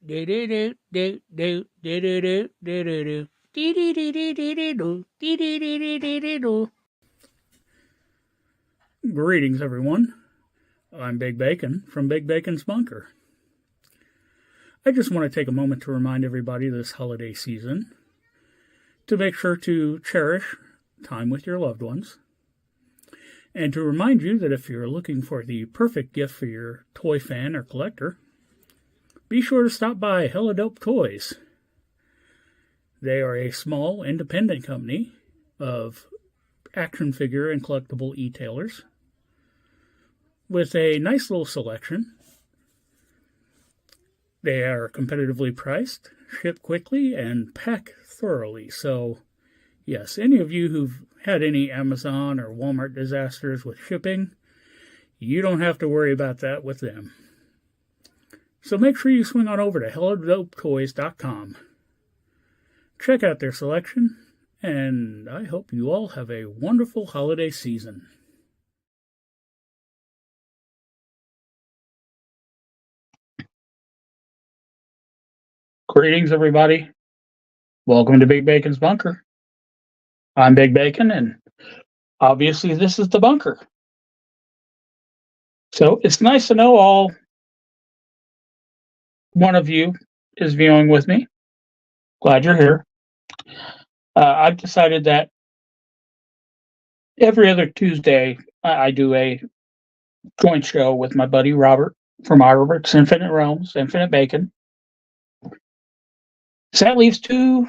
Greetings, everyone. I'm Big Bacon from Big Bacon's Bunker. I just want to take a moment to remind everybody this holiday season to make sure to cherish time with your loved ones, and to remind you that if you're looking for the perfect gift for your toy fan or collector, be sure to stop by Hella Dope Toys. They are a small, independent company of action figure and collectible e-tailers with a nice little selection. They are competitively priced, ship quickly, and pack thoroughly. So, yes, any of you who've had any Amazon or Walmart disasters with shipping, you don't have to worry about that with them. So make sure you swing on over to HelloDopeToys.com. Check out their selection, and I hope you all have a wonderful holiday season. Greetings, everybody. Welcome to Big Bacon's Bunker. I'm Big Bacon, and obviously this is the bunker. So it's nice to know all one of you is viewing with me. Glad you're here. I've decided that every other Tuesday I do a joint show with my buddy Robert from Robert's Infinite Realms, Infinite Bacon. So that leaves 2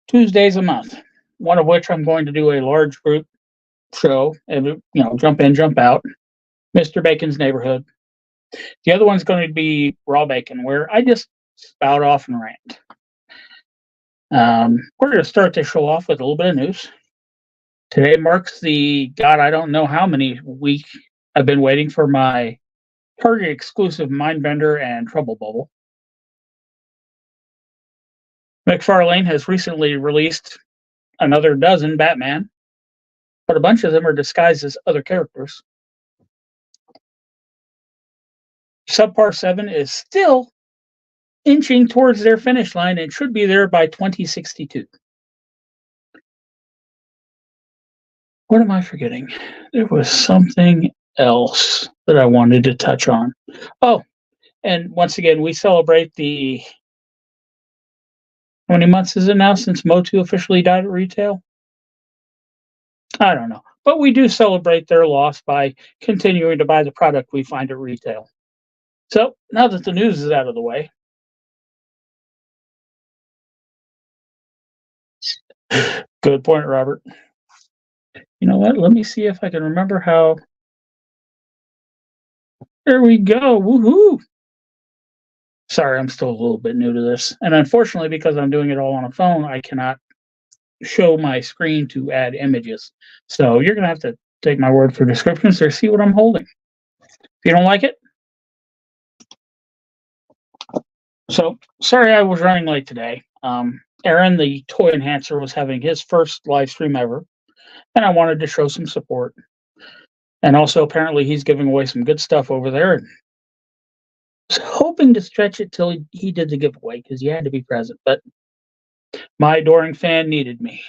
Tuesdays a month, one of which I'm going to do a large group show, and jump in, jump out, Mr. Bacon's Neighborhood. The other one's going to be Raw Bacon, where I just spout off and rant. We're going to start this show off with a little bit of news. Today marks the, God, I don't know how many week I've been waiting for my Target exclusive Mindbender and Trouble Bubble. McFarlane has recently released another dozen Batman, but a bunch of them are disguised as other characters. Subpar 7 is still inching towards their finish line and should be there by 2062. What am I forgetting? There was something else that I wanted to touch on. Oh, and once again, we celebrate the... How many months is it now since Motu officially died at retail? I don't know. But we do celebrate their loss by continuing to buy the product we find at retail. So, now that the news is out of the way, good point, Robert. You know what? Let me see if I can remember how... There we go. Woohoo! Sorry, I'm still a little bit new to this. And unfortunately, because I'm doing it all on a phone, I cannot show my screen to add images. So you're going to have to take my word for descriptions or see what I'm holding. If you don't like it. So, sorry I was running late today. Aaron, the toy enhancer, was having his first live stream ever, and I wanted to show some support. And also, apparently, he's giving away some good stuff over there. And I was hoping to stretch it till he did the giveaway, because he had to be present. But my adoring fan needed me.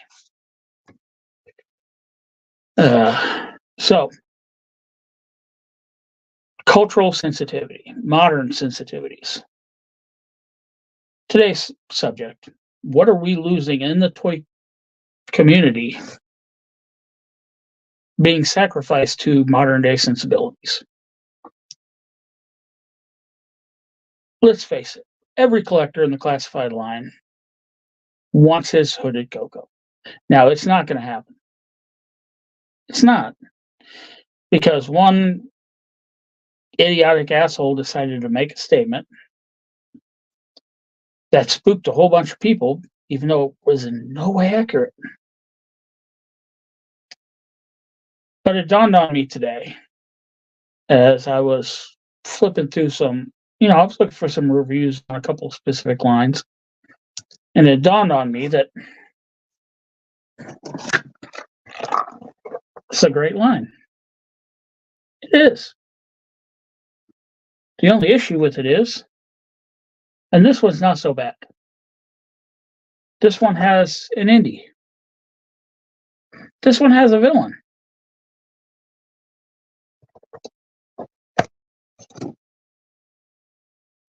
So, cultural sensitivity, modern sensitivities. Today's subject: what are we losing in the toy community being sacrificed to modern day sensibilities? Let's face it, every collector in the classified line wants his hooded COCO. Now, it's not going to happen. It's not. Because one idiotic asshole decided to make a statement that spooked a whole bunch of people, even though it was in no way accurate. But it dawned on me today, as I was flipping through some, I was looking for some reviews on a couple of specific lines, and it dawned on me that it's a great line. It is. The only issue with it is And this one's not so bad. This one has an indie. This one has a villain.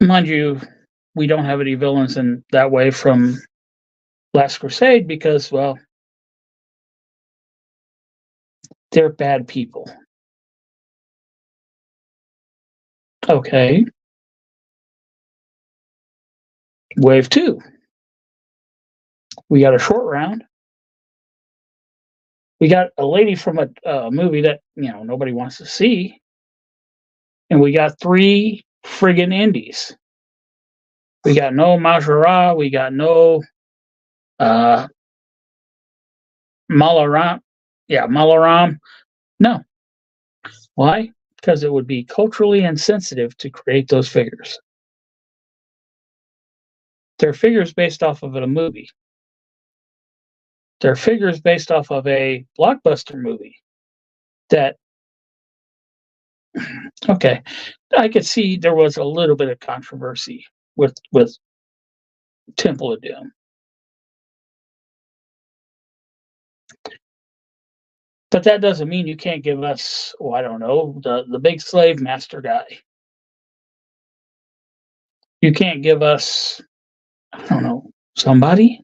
Mind you, we don't have any villains in that way from Last Crusade because, well, they're bad people. Okay. Wave 2. We got a short round. We got a lady from a movie that, nobody wants to see. And we got 3 friggin' indies. We got no Majora. We got no Malaram. Yeah, Malaram. No. Why? Because it would be culturally insensitive to create those figures. They're figures based off of a movie. They're figures based off of a blockbuster movie that, okay, I could see there was a little bit of controversy with Temple of Doom. But that doesn't mean you can't give us, I don't know, the big slave master guy. You can't give us, I don't know, somebody?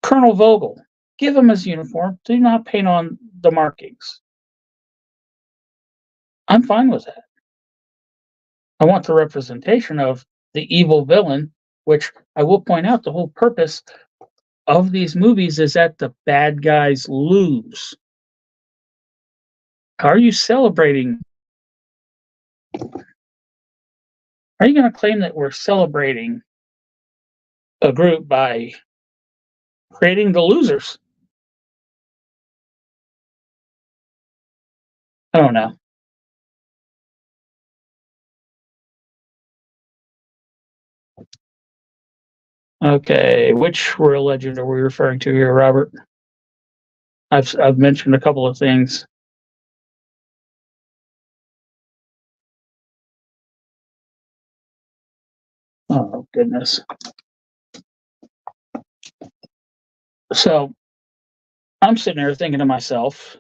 Colonel Vogel. Give him his uniform. Do not paint on the markings. I'm fine with that. I want the representation of the evil villain, which I will point out the whole purpose of these movies is that the bad guys lose. How are you celebrating? Are you going to claim that we're celebrating a group by creating the losers? I don't know. Okay, which real legend are we referring to here, Robert? I've mentioned a couple of things. Oh goodness. So I'm sitting there thinking to myself,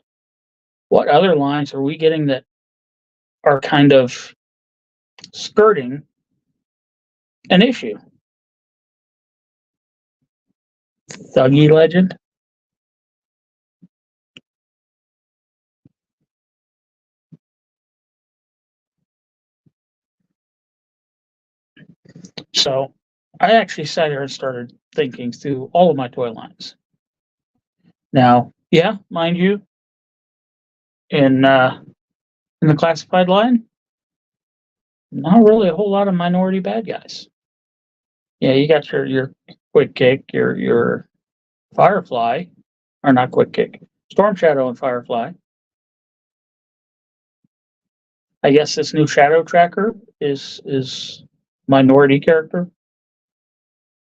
what other lines are we getting that are kind of skirting an issue? Thuggy legend? So I actually sat here and started thinking through all of my toy lines. Now, yeah, mind you, in the classified line, not really a whole lot of minority bad guys. Yeah, you got your Quick Kick, your Firefly, or not Quick Kick, Storm Shadow and Firefly. I guess this new Shadow Tracker is minority character,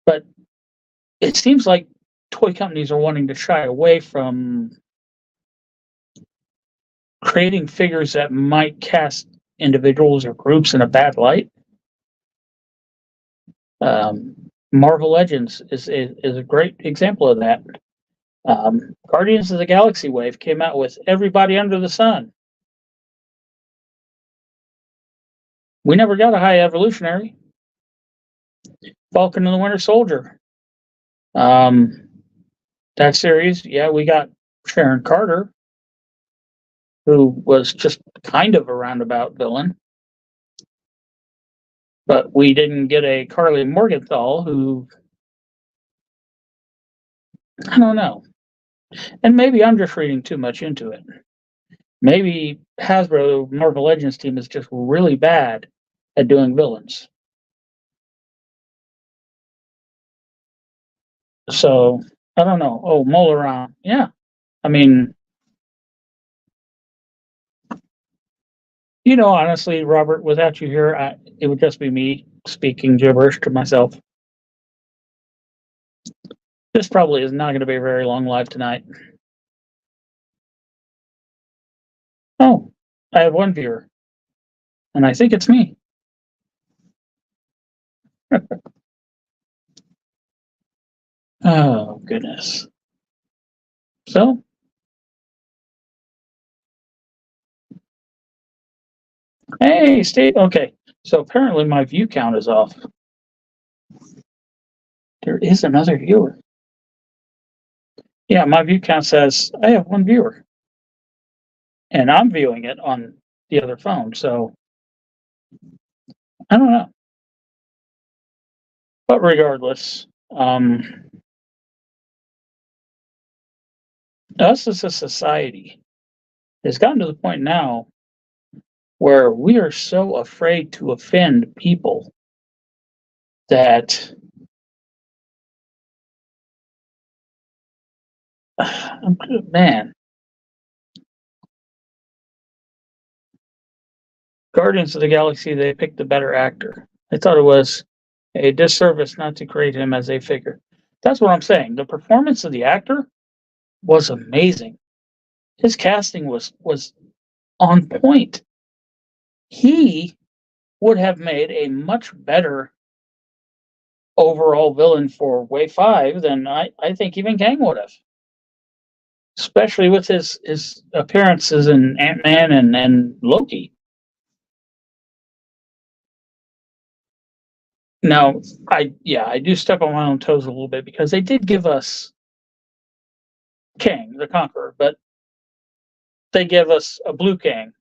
but it seems like toy companies are wanting to shy away from creating figures that might cast individuals or groups in a bad light. Marvel Legends is a great example of that. Guardians of the Galaxy Wave came out with everybody under the sun. We never got a high evolutionary. Falcon and the Winter Soldier. That series, yeah, we got Sharon Carter, who was just kind of a roundabout villain. But we didn't get a Carly Morgenthau who, I don't know. And maybe I'm just reading too much into it. Maybe Hasbro Marvel Legends team is just really bad at doing villains. So I don't know. Oh, Molaran. Yeah. I mean, honestly, Robert, without you here, it would just be me speaking gibberish to myself. This probably is not going to be a very long live tonight. Oh, I have one viewer, and I think it's me. Oh, goodness. So, hey, Steve. Okay. So apparently my view count is off. There is another viewer. Yeah, my view count says I have one viewer, and I'm viewing it on the other phone. So I don't know. But regardless, us as a society has gotten to the point now where we are so afraid to offend people that, man, Guardians of the Galaxy, they picked a better actor. I thought it was a disservice not to create him as a figure. That's what I'm saying. The performance of the actor was amazing. His casting was on point. He would have made a much better overall villain for Wave 5 than I think even Kang would have. Especially with his appearances in Ant-Man and Loki. Now, I do step on my own toes a little bit because they did give us Kang the Conqueror, but they give us a blue Kang,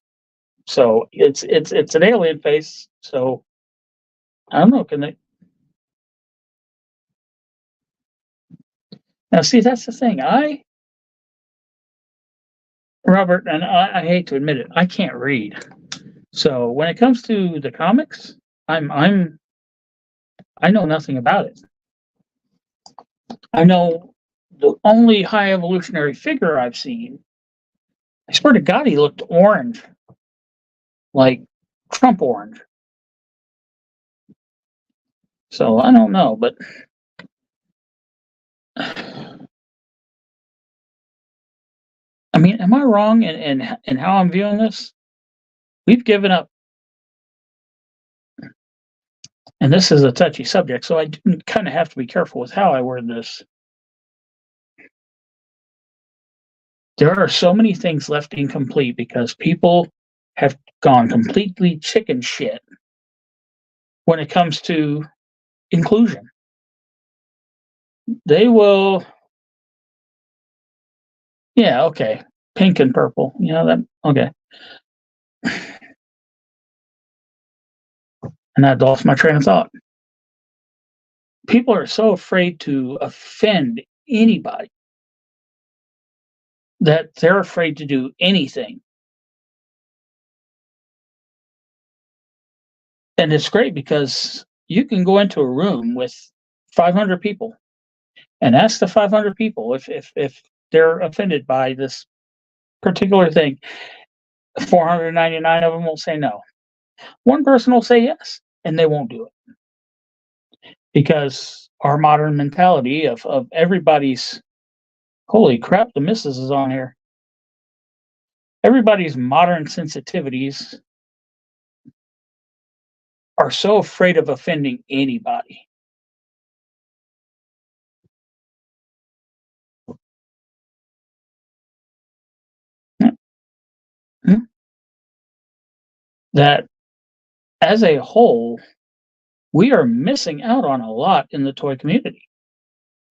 so it's an alien face. So I don't know. Can they now see? That's the thing. Robert, and I hate to admit it, I can't read. So when it comes to the comics, I'm I know nothing about it. I know the only high evolutionary figure I've seen. I swear to God, he looked orange, like Trump orange. So I don't know, but I mean, am I wrong in how I'm viewing this? We've given up, and this is a touchy subject, so I kind of have to be careful with how I word this. There are so many things left incomplete because people have gone completely chicken shit when it comes to inclusion. They will, yeah, okay, pink and purple, that, okay. And I lost my train of thought. People are so afraid to offend anybody that they're afraid to do anything. And it's great because you can go into a room with 500 people and ask the 500 people if they're offended by this particular thing. 499 of them will say no. One person will say yes, and they won't do it because our modern mentality of everybody's, holy crap, the missus is on here. Everybody's modern sensitivities are so afraid of offending anybody. That as a whole, we are missing out on a lot in the toy community.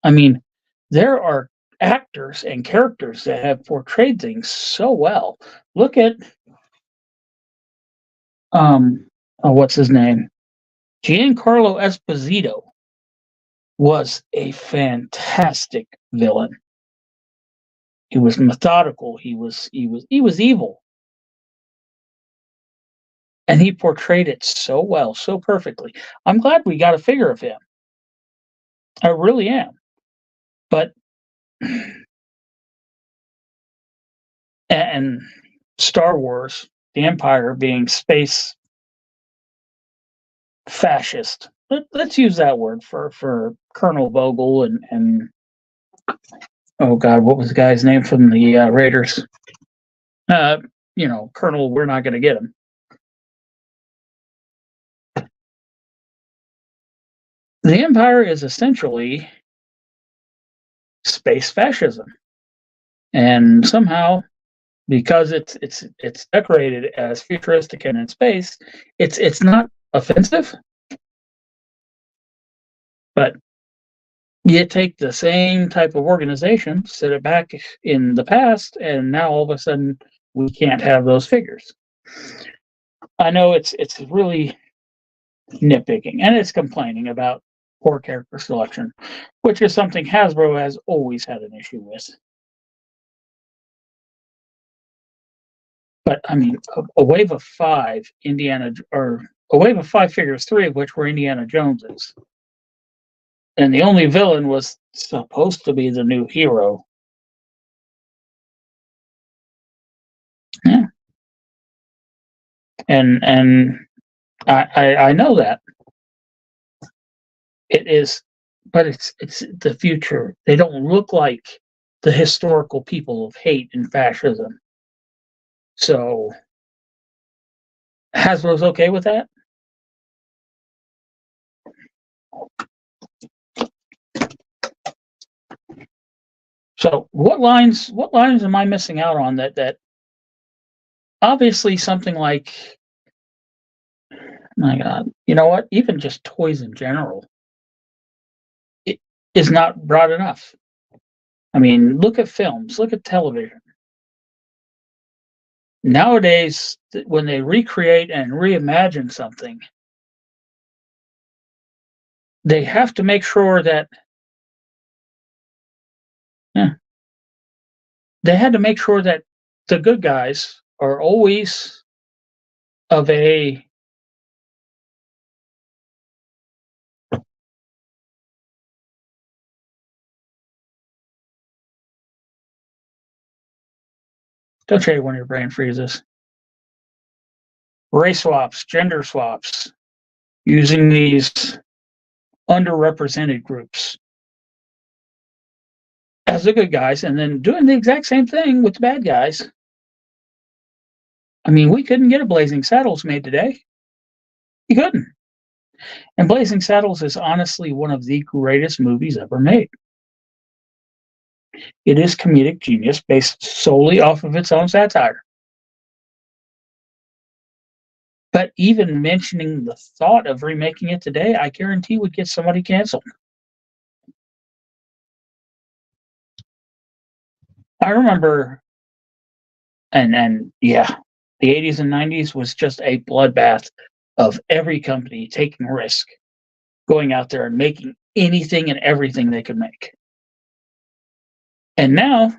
I mean, there are actors and characters that have portrayed things so well. Look at what's his name? Giancarlo Esposito was a fantastic villain. He was methodical. He was evil, and he portrayed it so well, so perfectly. I'm glad we got a figure of him. I really am. But and Star Wars, the Empire being space fascist. Let's use that word for Colonel Vogel and oh God, what was the guy's name from the Raiders? Colonel, we're not going to get him. The empire is essentially space fascism, and somehow, because it's decorated as futuristic and in space, it's not offensive, but you take the same type of organization, set it back in the past, and now all of a sudden we can't have those figures. I know it's really nitpicking, and it's complaining about poor character selection, which is something Hasbro has always had an issue with. But I mean, a wave of five a wave of five figures, three of which were Indiana Joneses, and the only villain was supposed to be the new hero. Yeah, and I know that it is, but it's the future. They don't look like the historical people of hate and fascism. So Hasbro's okay with that. So what lines am I missing out on that obviously something like, my God, you know what? Even just toys in general, it is not broad enough. I mean, look at films, look at television. Nowadays, when they recreate and reimagine something, they have to make sure that, yeah, they had to make sure that the good guys are always of a, don't you hate when your brain freezes? Race swaps, gender swaps, using these underrepresented groups as the good guys, and then doing the exact same thing with the bad guys. I mean, we couldn't get a Blazing Saddles made today. You couldn't. And Blazing Saddles is honestly one of the greatest movies ever made. It is comedic genius based solely off of its own satire. But even mentioning the thought of remaking it today, I guarantee would get somebody canceled. I remember, and yeah, the 80s and 90s was just a bloodbath of every company taking risk, going out there and making anything and everything they could make. And now,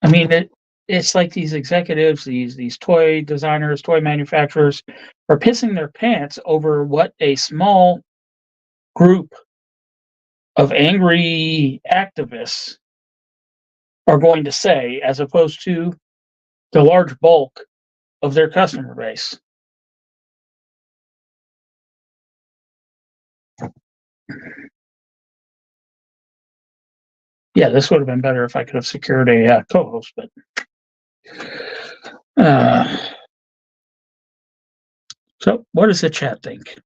I mean, it's like these executives, these toy designers, toy manufacturers are pissing their pants over what a small group of angry activists are going to say, as opposed to the large bulk of their customer base. Yeah, this would have been better if I could have secured a co-host, but so what does the chat think?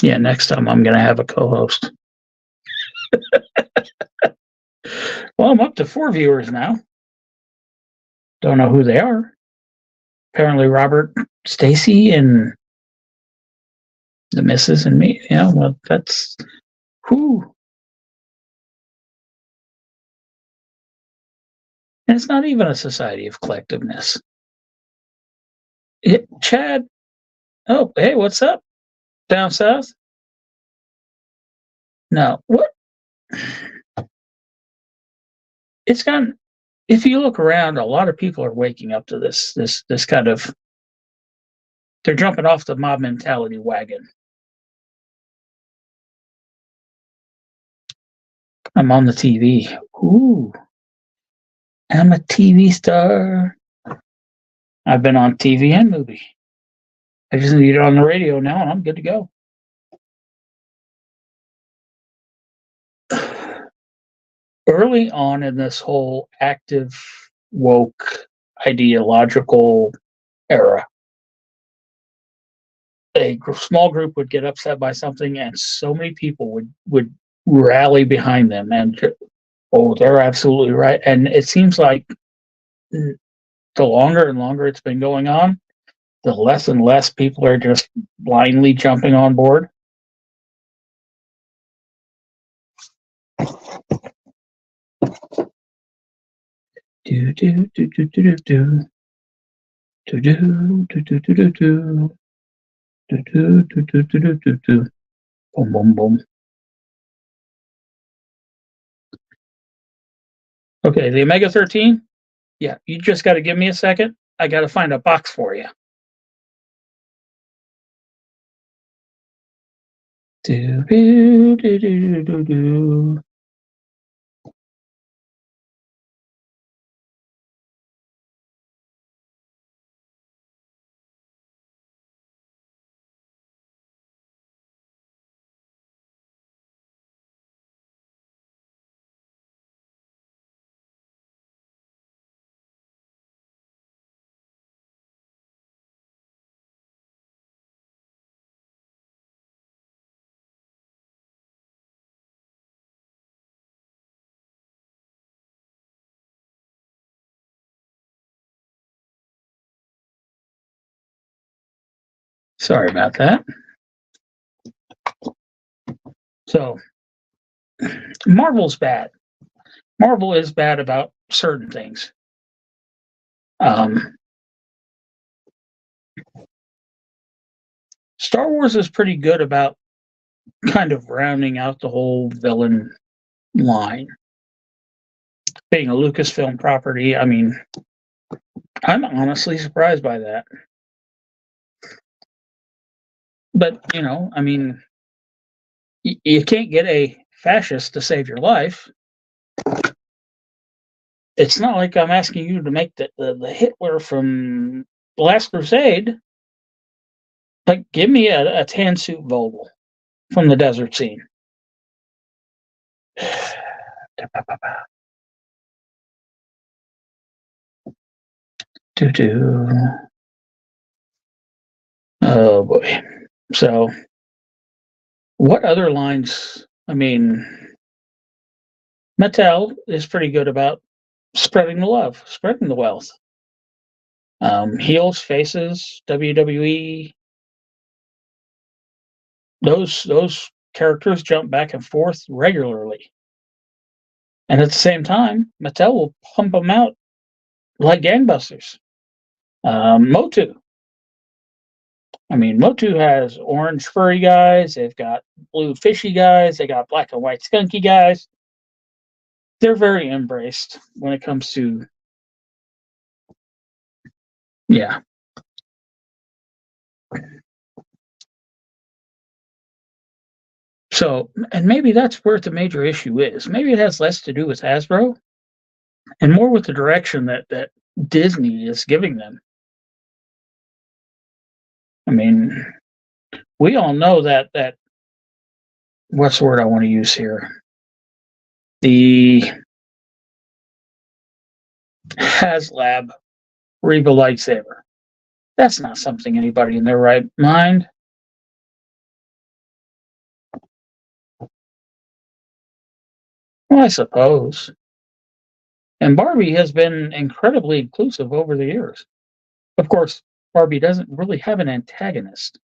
Yeah, next time I'm going to have a co-host. Well, I'm up to 4 viewers now. Don't know who they are. Apparently Robert, Stacy, and the missus and me. Yeah, well, that's who. And it's not even a society of collectiveness. Chad, oh, hey, what's up? Down south? No, what? It's gotten, if you look around, a lot of people are waking up to this kind of, they're jumping off the mob mentality wagon. I'm on the TV. Ooh, I'm a TV star. I've been on TV and movie. I just need it on the radio now, and I'm good to go. early on in this whole active woke ideological era, a small group would get upset by something, and so many people would rally behind them. And oh, they're absolutely right. And it seems like the longer and longer it's been going on, the less and less people are just blindly jumping on board. Do do do do do do do do do do do do do do do do do do do. Boom boom boom. Okay, the omega 13. Yeah, you just got to give me a second. I got to find a box for you. Do do do do do do. Sorry about that. So, Marvel's bad. Marvel is bad about certain things. Star Wars is pretty good about kind of rounding out the whole villain line. Being a Lucasfilm property, I mean, I'm honestly surprised by that. But, you know, I mean, you can't get a fascist to save your life. It's not like I'm asking you to make the Hitler from The Last Crusade. Like, give me a tan suit Vogel from the desert scene. Do-do. Oh boy. So, what other lines? I mean, Mattel is pretty good about spreading the love, spreading the wealth. Heels, faces, WWE. Those characters jump back and forth regularly, and at the same time, Mattel will pump them out like gangbusters. Motu. I mean, Motu has orange furry guys. They've got blue fishy guys. They got black and white skunky guys. They're very embraced when it comes to, yeah. So, and maybe that's where the major issue is. Maybe it has less to do with Hasbro and more with the direction that Disney is giving them. I mean, we all know that what's the word I want to use here? The HasLab Reba lightsaber. That's not something anybody in their right mind. Well, I suppose. And Barbie has been incredibly inclusive over the years. Of course, Barbie doesn't really have an antagonist.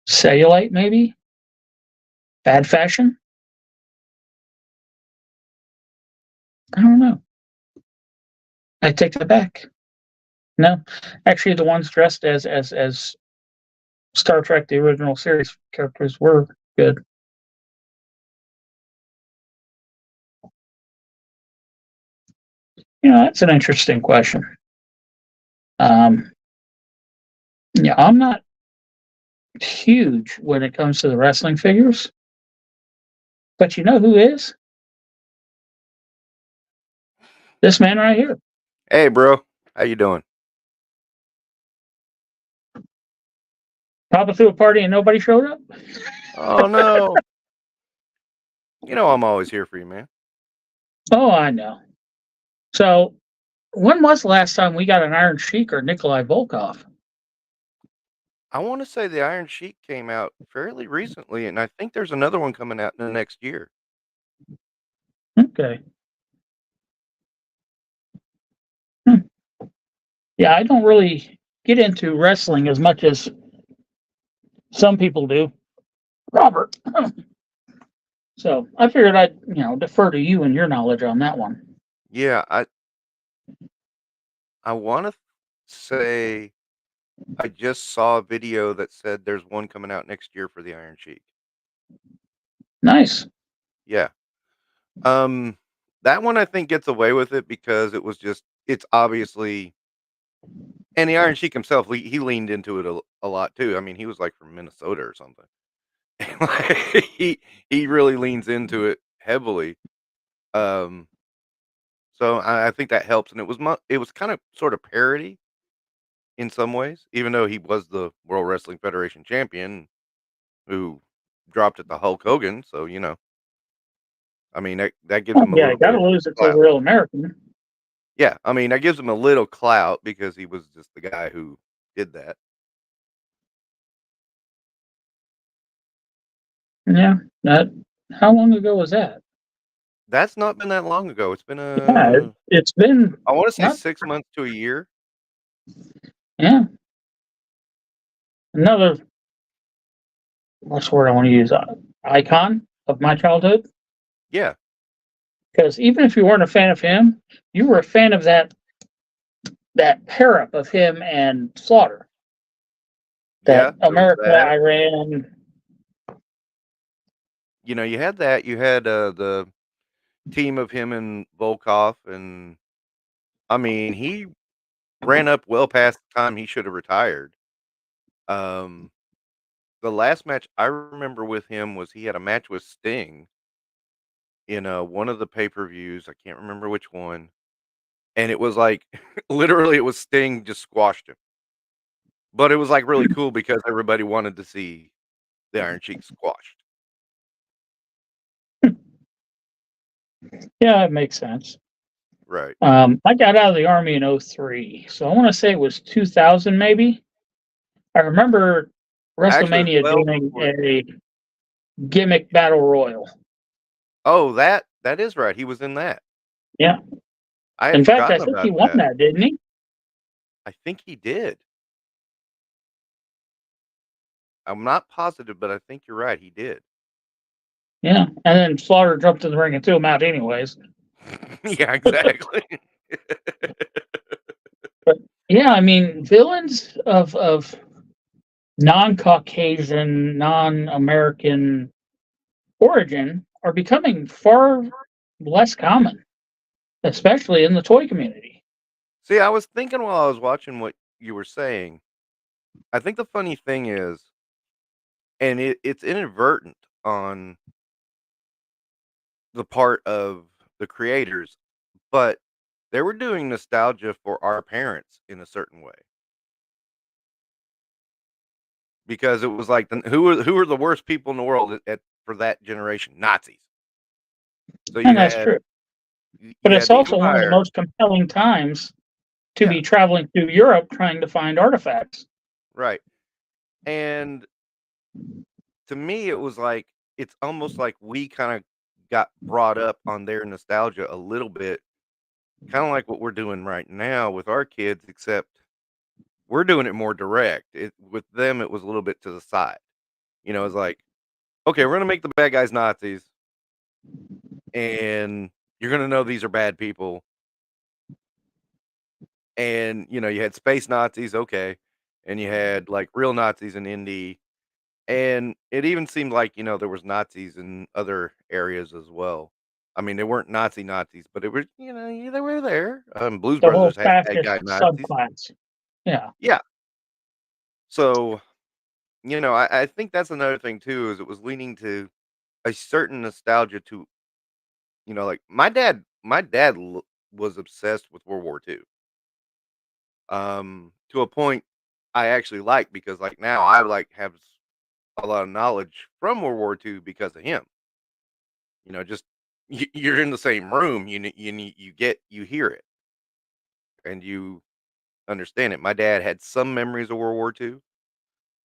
Cellulite, maybe? Bad fashion? I don't know. I take that back. No, actually, the ones dressed as Star Trek, the original series characters, were good. You know, that's an interesting question. Yeah, I'm not huge when it comes to the wrestling figures, but you know who is? This man right here. Hey, bro. How you doing? Papa threw a party and nobody showed up? Oh, no. You know I'm always here for you, man. Oh, I know. So, when was the last time we got an Iron Sheik or Nikolai Volkov? I want to say the Iron Sheik came out fairly recently, and I think there's another one coming out in the next year. Okay. Hmm. Yeah, I don't really get into wrestling as much as some people do, Robert. So I figured I'd, defer to you and your knowledge on that one. Yeah, I want to say I just saw a video that said there's one coming out next year for the Iron Sheik. Nice. Yeah. Um, that one I think gets away with it because it's obviously, and the Iron Sheik himself, he leaned into it a lot too. I mean, he was like from Minnesota or something. Like, he really leans into it heavily. Um, so I think that helps, and it was kind of sort of parody in some ways, even though he was the World Wrestling Federation champion who dropped it to Hulk Hogan. So I mean that gives Oh, him a yeah, little bit gotta of lose it to a clout. real American. Yeah, I mean that gives him a little clout because he was just the guy who did that. Yeah, that. How long ago was that? That's not been that long ago. It's been Yeah, it's been I want to say not. 6 months to a year. Yeah, another. What's the word I want to use? Icon of my childhood. Yeah, Because even if you weren't a fan of him, you were a fan of that pair up of him and Slaughter. That yeah, there was America, that. Iran. You had that. You had the team of him and Volkov, and I mean he ran up well past the time he should have retired. Um, the last match I remember with him was he had a match with Sting in one of the pay per views. I can't remember which one, and it was like literally it was Sting just squashed him. But it was like really cool because everybody wanted to see the Iron Sheik squashed. Yeah, it makes sense. Right. I got out of the army in '03, so I want to say it was 2000 maybe. I remember Actually, it was WrestleMania well doing before. a gimmick battle royal. Oh, that is right. He was in that. Yeah. I had In fact, I forgotten think he about won that. that, didn't he? I think he did. I'm not positive, but I think you're right. He did. Yeah. And then Slaughter jumped in the ring and threw him out anyways. Yeah, exactly. But yeah, I mean, villains of non-Caucasian, non-American origin are becoming far less common, especially in the toy community. See, I was thinking while I was watching what you were saying. I think the funny thing is, and it's inadvertent on the part of the creators, but they were doing nostalgia for our parents in a certain way because it was like who were the worst people in the world for that generation? Nazis. So And that's true. But you it's had the also one of the empire, most compelling times to yeah, be traveling through Europe trying to find artifacts. right. And to me, it was like it's almost like we kind of got brought up on their nostalgia a little bit, kind of like what we're doing right now with our kids, except we're doing it more direct. With them, it was a little bit to the side. It's like, okay, we're gonna make the bad guys Nazis, and you're gonna know these are bad people. And you had space Nazis, okay, and you had like real Nazis in Indy, and it even seemed like there was Nazis in other areas as well. I mean, they weren't Nazis, but it was they were there. Blues The Brothers whole had bad fascist guy Nazis. subclass. Yeah. Yeah, so I think that's another thing too is it was leaning to a certain nostalgia to like my dad was obsessed with World War II. To a point I actually like because like now I like have a lot of knowledge from World War II because of him. Just you're in the same room. You hear it and you understand it. My dad had some memories of World War II.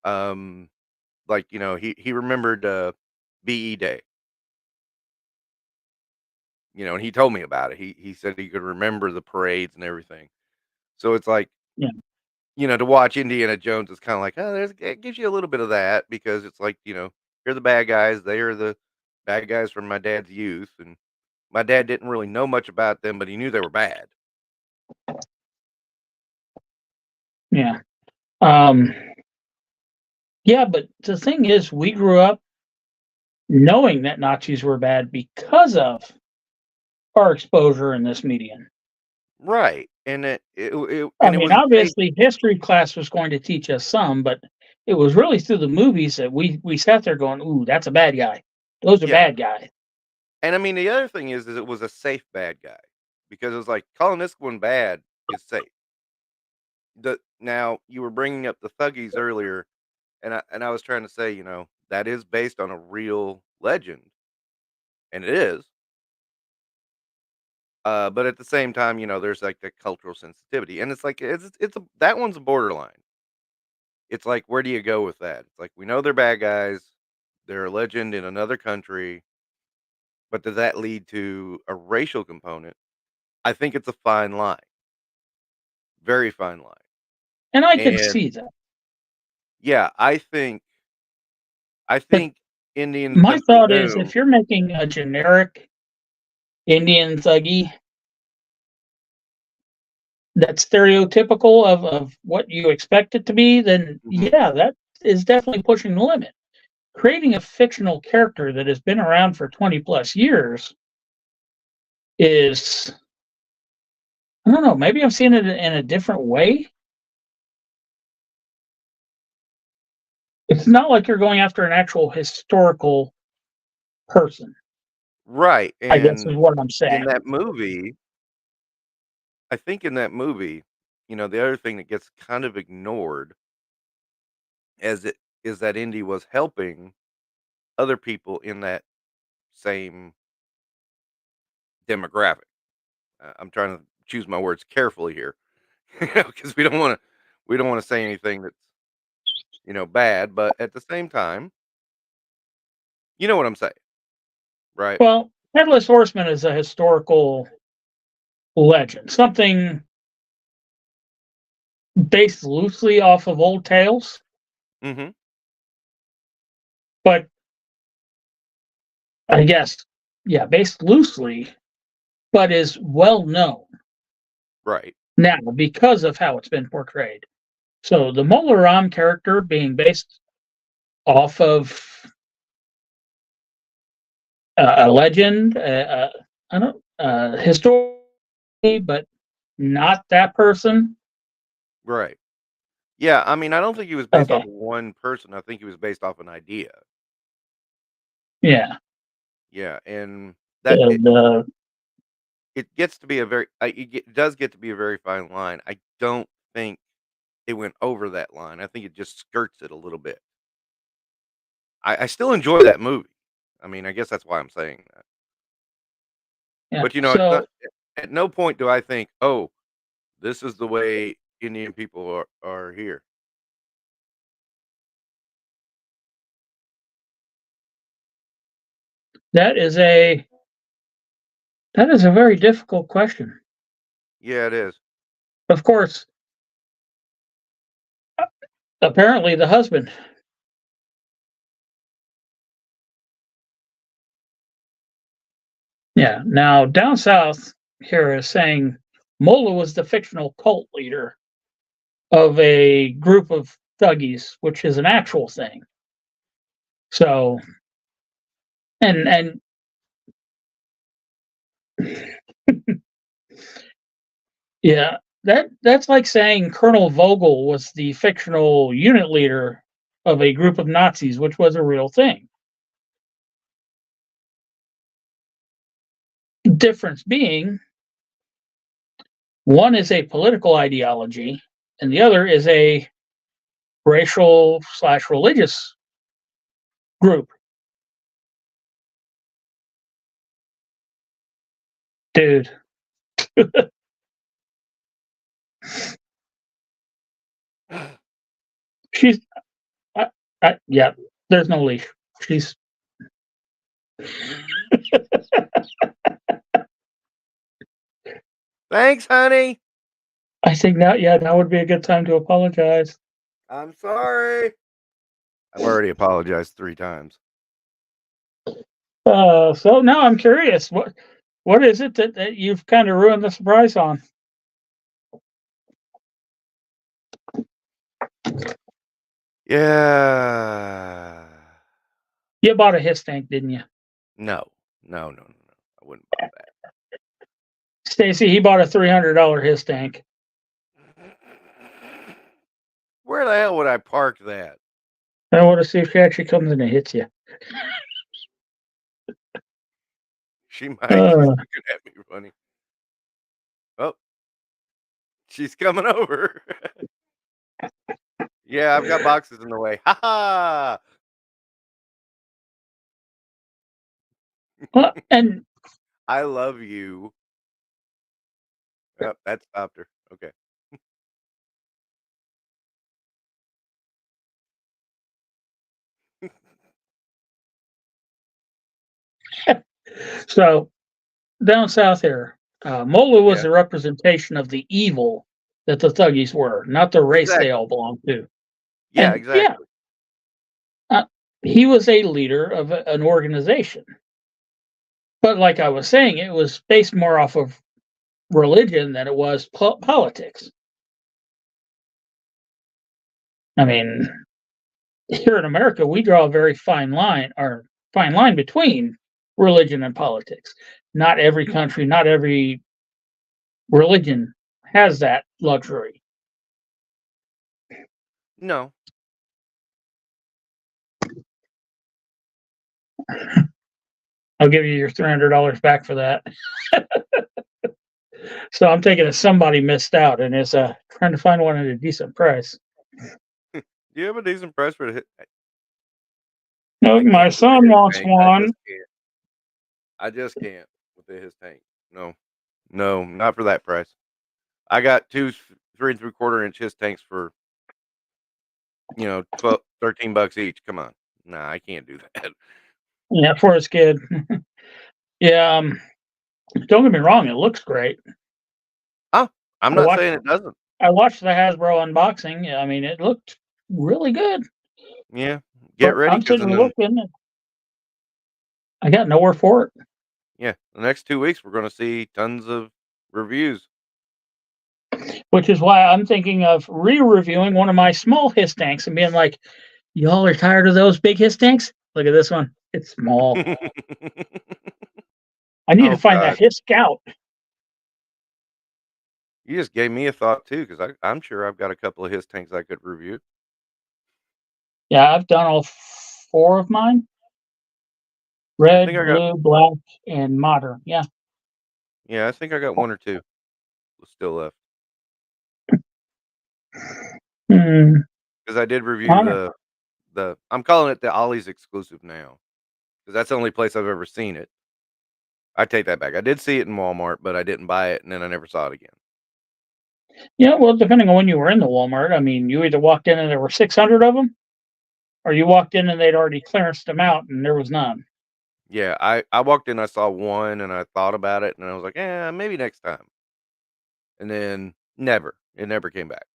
Um, like he remembered BE Day. And he told me about it. He said he could remember the parades and everything. So it's like, Yeah. to watch Indiana Jones is kind of like, oh, it gives you a little bit of that because it's like, you're the bad guys. They are the bad guys from my dad's youth. And my dad didn't really know much about them, but he knew they were bad. Yeah. Yeah, but the thing is, we grew up knowing that Nazis were bad because of our exposure in this medium. Right. And it I and it mean, was based. obviously, history class was going to teach us some, but it was really through the movies that we sat there going, "Ooh, that's a bad guy. Those are Yeah. bad guys." And I mean, the other thing is it was a safe bad guy because it was like calling this one bad is safe. Now you were bringing up the Thuggies earlier, and I was trying to say, that is based on a real legend, and it is. But at the same time, there's like the cultural sensitivity, and it's like that one's a borderline. It's like where do you go with that? It's like we know they're bad guys, they're a legend in another country, but does that lead to a racial component? I think it's a fine line, very fine line. And I could And see that. yeah, I But think Indians my simply thought is, knew. if you're making a generic Indian thuggy that's stereotypical of what you expect it to be, then Mhm. yeah, that is definitely pushing the limit. Creating a fictional character that has been around for 20 plus years is, I don't know, maybe I'm seeing it in a different way. It's not like you're going after an actual historical person, Right, I guess is and what I'm in saying. that movie I think in that movie, the other thing that gets kind of ignored as it is that Indy was helping other people in that same demographic. I'm trying to choose my words carefully here, because we don't want to say anything that's bad, but at the same time, you know what I'm saying, right? Well, Headless Horseman is a historical legend, something based loosely off of old tales, Hmm. but I guess, yeah, based loosely, but is well known Right. now because of how it's been portrayed. So the Mola Ram character being based off of a legend, I don't history, but not that person. Right. Yeah. I mean, I don't think he was based off Okay, of one person. I think he was based off an idea. yeah, Yeah, and that the, it, the it gets to be a very it does get to be a very fine line. I don't think it went over that line. I think it just skirts it a little bit. I still enjoy that movie. I mean, I guess that's why I'm saying that. yeah. But it's not So at no point do I think, "Oh, this is the way Indian people are here." that is a that is a very difficult question. Yeah, it is. Of course, apparently the husband. Yeah. Now down south here is saying Mola was the fictional cult leader of a group of thuggies, which is an actual thing. So and yeah, that's like saying Colonel Vogel was the fictional unit leader of a group of Nazis, which was a real thing. Difference being one is a political ideology and the other is a racial slash religious group. Dude. She's, yeah, there's no leash. She's, Thanks, honey. I think that would be a good time to apologize. I'm sorry. I've already apologized 3 times. So now I'm curious, what is it that you've kind of ruined the surprise on? Yeah. You bought a Hiss tank, didn't you? No. I wouldn't buy that. Stacy, he bought a $300 Hiss tank. Where the hell would I park that? I want to see if she actually comes in and hits you. She might. She's looking at me funny. Oh, she's coming over. Yeah, I've got boxes in the way. Ha ha! Well, and I love you. Oh, that stopped her. Okay. so down south here, Mola was Yeah. the representation of the evil that the Thuggies were, not the race they Exactly. all belonged to. Yeah, And exactly. he was a leader of an organization. But like I was saying, it was based more off of religion than it was politics. I mean, here in America, we draw a very fine line between religion and politics. Not every country, not every religion has that luxury. No. I'll give you your $300 back for that. So I'm taking it somebody missed out and is trying to find one at a decent price. Do you have a decent price for it? No, my son wants one. I just can't with his tank. No, not for that price. I got 2 3 3/4 inch his tanks for 12, $13 each. Come on. Nah, I can't do that. Yeah, for his kid. Yeah, don't get me wrong, it looks great. Oh, I'm not saying it doesn't. I watched the Hasbro unboxing. I mean, it looked really good. Yeah, get ready I'm because sitting looking. I got nowhere for it. Yeah, the next 2 weeks we're going to see tons of reviews. Which is why I'm thinking of re-reviewing one of my small Hiss tanks and being like, "Y'all are tired of those big Hiss tanks? Look at this one. It's small. I need to find that Hiss Scout." You just gave me a thought too, because I'm sure I've got a couple of his tanks I could review. Yeah, I've done all 4 of mine. Red, blue, black, and modern. Yeah. Yeah, I think I got 1 or 2 still left. Because I did review the I'm calling it the Ollie's exclusive now, because that's the only place I've ever seen it. I take that back. I did see it in Walmart, but I didn't buy it, and then I never saw it again. Yeah, well, depending on when you were in the Walmart, I mean, you either walked in and there were 600 of them, or you walked in and they'd already clearanced them out and there was none. Yeah, I walked in, I saw 1, and I thought about it, and I was like, "Yeah, maybe next time." And then it never came back.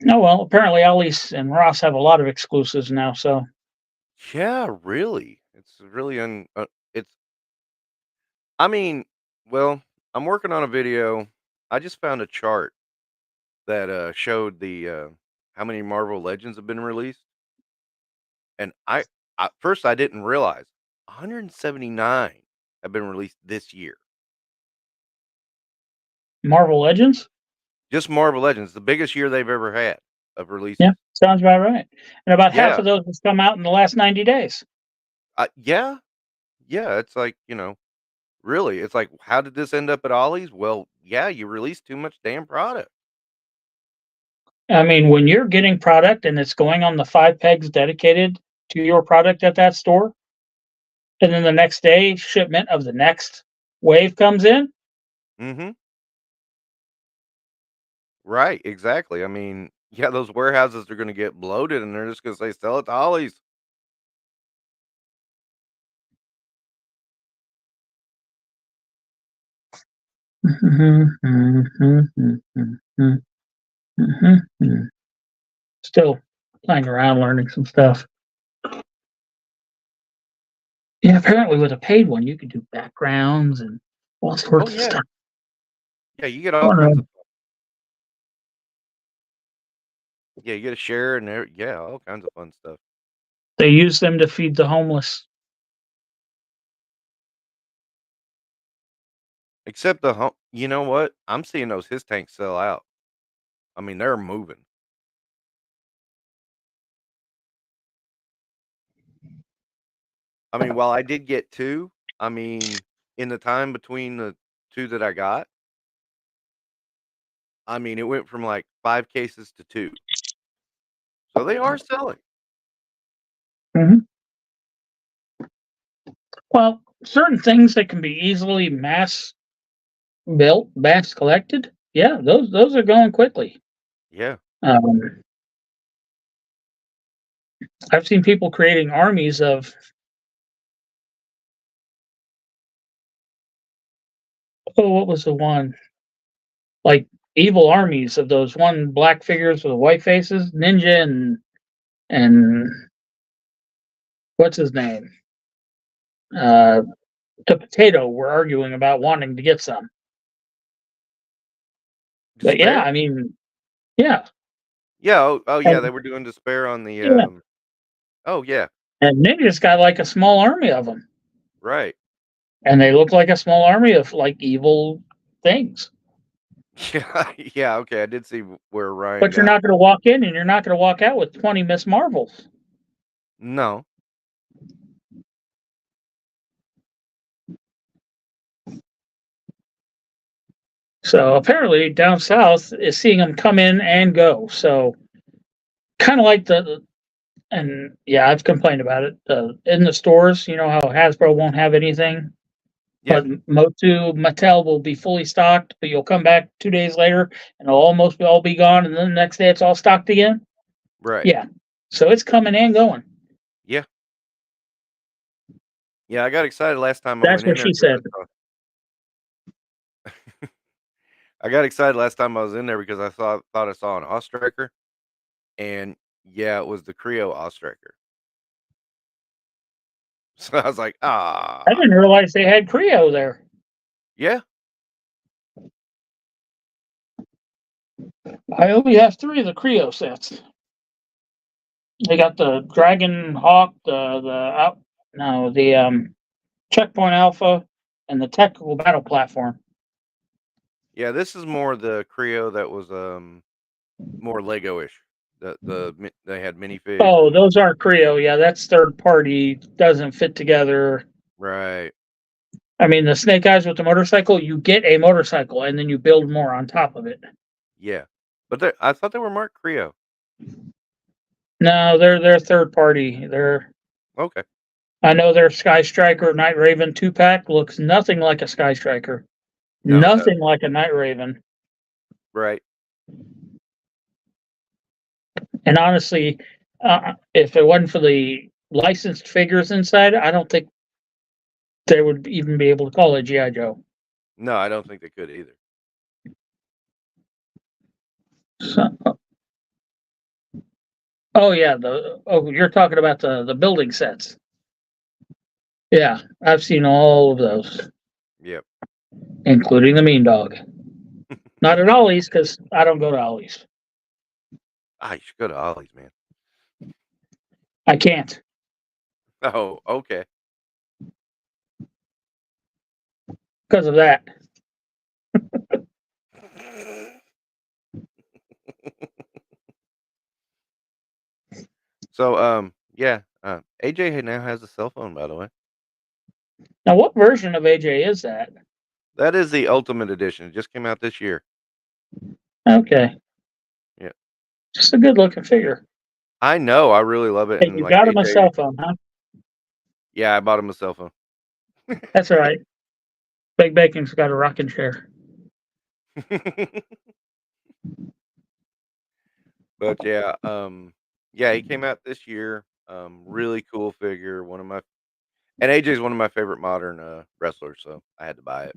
Oh, well, apparently Ollie's and Ross have a lot of exclusives now, so. Yeah, really. It's really it's I mean, well, I'm working on a video. I just found a chart that showed the how many Marvel Legends have been released. And first I didn't realize 179 have been released this year. Marvel Legends? Just Marvel Legends, the biggest year they've ever had of releases. Yeah, sounds about right. And about half of those have come out in the last 90 days. Yeah. Yeah, it's like, really, it's like, how did this end up at Ollie's? Well, yeah, you released too much damn product. I mean, when you're getting product and it's going on the 5 pegs dedicated to your product at that store, and then the next day shipment of the next wave comes in. Mhm. Right, exactly. I mean, yeah, those warehouses are gonna get bloated, and they're just gonna say, "Sell it to Ollie's." Still playing around, learning some stuff. Yeah, apparently with a paid one, you can do backgrounds and all Oh, sorts of yeah. stuff. Yeah, you get I all don't kinds of know. yeah, you get a share and there yeah, all kinds of fun stuff. They use them to feed the homeless. Except the home you know what? I'm seeing those his tanks sell out. I mean, they're moving. I mean, while I did get 2, I mean, in the time between the 2 that I got, I mean, it went from, like, 5 cases to 2. So they are selling. Mhm. Well, certain things that can be easily mass built, mass collected, yeah, those are going quickly. Yeah. Um, I've seen people creating armies of, oh, what was the one? Like evil armies of those one black figures with the white faces, Ninja and what's his name? Uh, the potato were arguing about wanting to get some. But yeah, Despair? I mean, yeah, Yeah, oh, yeah, they and were doing Despair on the, yeah, oh, yeah, and Ninja's got like a small army of them, right. and they look like a small army of like evil things. Yeah, yeah, okay, I did see where Ryan But you're got not going to walk in and you're not going to walk out with 20 Miss Marvels. no. So apparently down south is seeing them come in and go. So kind of like and yeah, I've complained about it. In the stores, you know how Hasbro won't have anything, Yeah, but Motu Mattel will be fully stocked, but you'll come back 2 days later and it'll almost all be gone, and then the next day it's all stocked again. right. Yeah, so it's coming and going. Yeah. Yeah, I got excited last time I That's went in what there she because said. I got excited last time I was in there because I thought I saw an Ostriker, and yeah, it was the Creo Ostriker. So I was like, I "Ah." didn't realize they had Creo there. Yeah, I only have three of the Creo sets. They got the Dragon Hawk, the Checkpoint Alpha, and the Tactical Battle Platform. yeah, this is more the Creo that was, more Lego-ish. They had minifigs Oh, and those aren't Creo. Yeah, that's third party. Doesn't fit together. right. I mean, the Snake Eyes with the motorcycle, you get a motorcycle and then you build more on top of it. Yeah. But I thought they were marked Creo. No, they're third party. Okay. I know their Sky Striker Night Raven 2-pack looks nothing like a Sky Striker. No, it Nothing doesn't. like a Night Raven. Right. And honestly, if it wasn't for the licensed figures inside, I don't think they would even be able to call it GI Joe. No, I don't think they could either. So, oh yeah, you're talking about the building sets. Yeah, I've seen all of those, Yep. including the Mean Dog. Not at Ollie's because I don't go to Ollie's. Ah, you should go to Ollie's, man. I can't Oh, okay. because of that. So, yeah, AJ now has a cell phone, by the way. Now, what version of AJ is that? That is the Ultimate Edition. It just came out this year. Okay, Yeah. just a good looking figure. I know. I really love it. Hey, And you like got him a AJ, cell phone, huh? yeah, I bought him a cell phone. That's all right. Big Bacon's got a rocking chair. But yeah, yeah, he came out this year. Really cool figure. And AJ's one of my favorite modern wrestlers, so I had to buy it.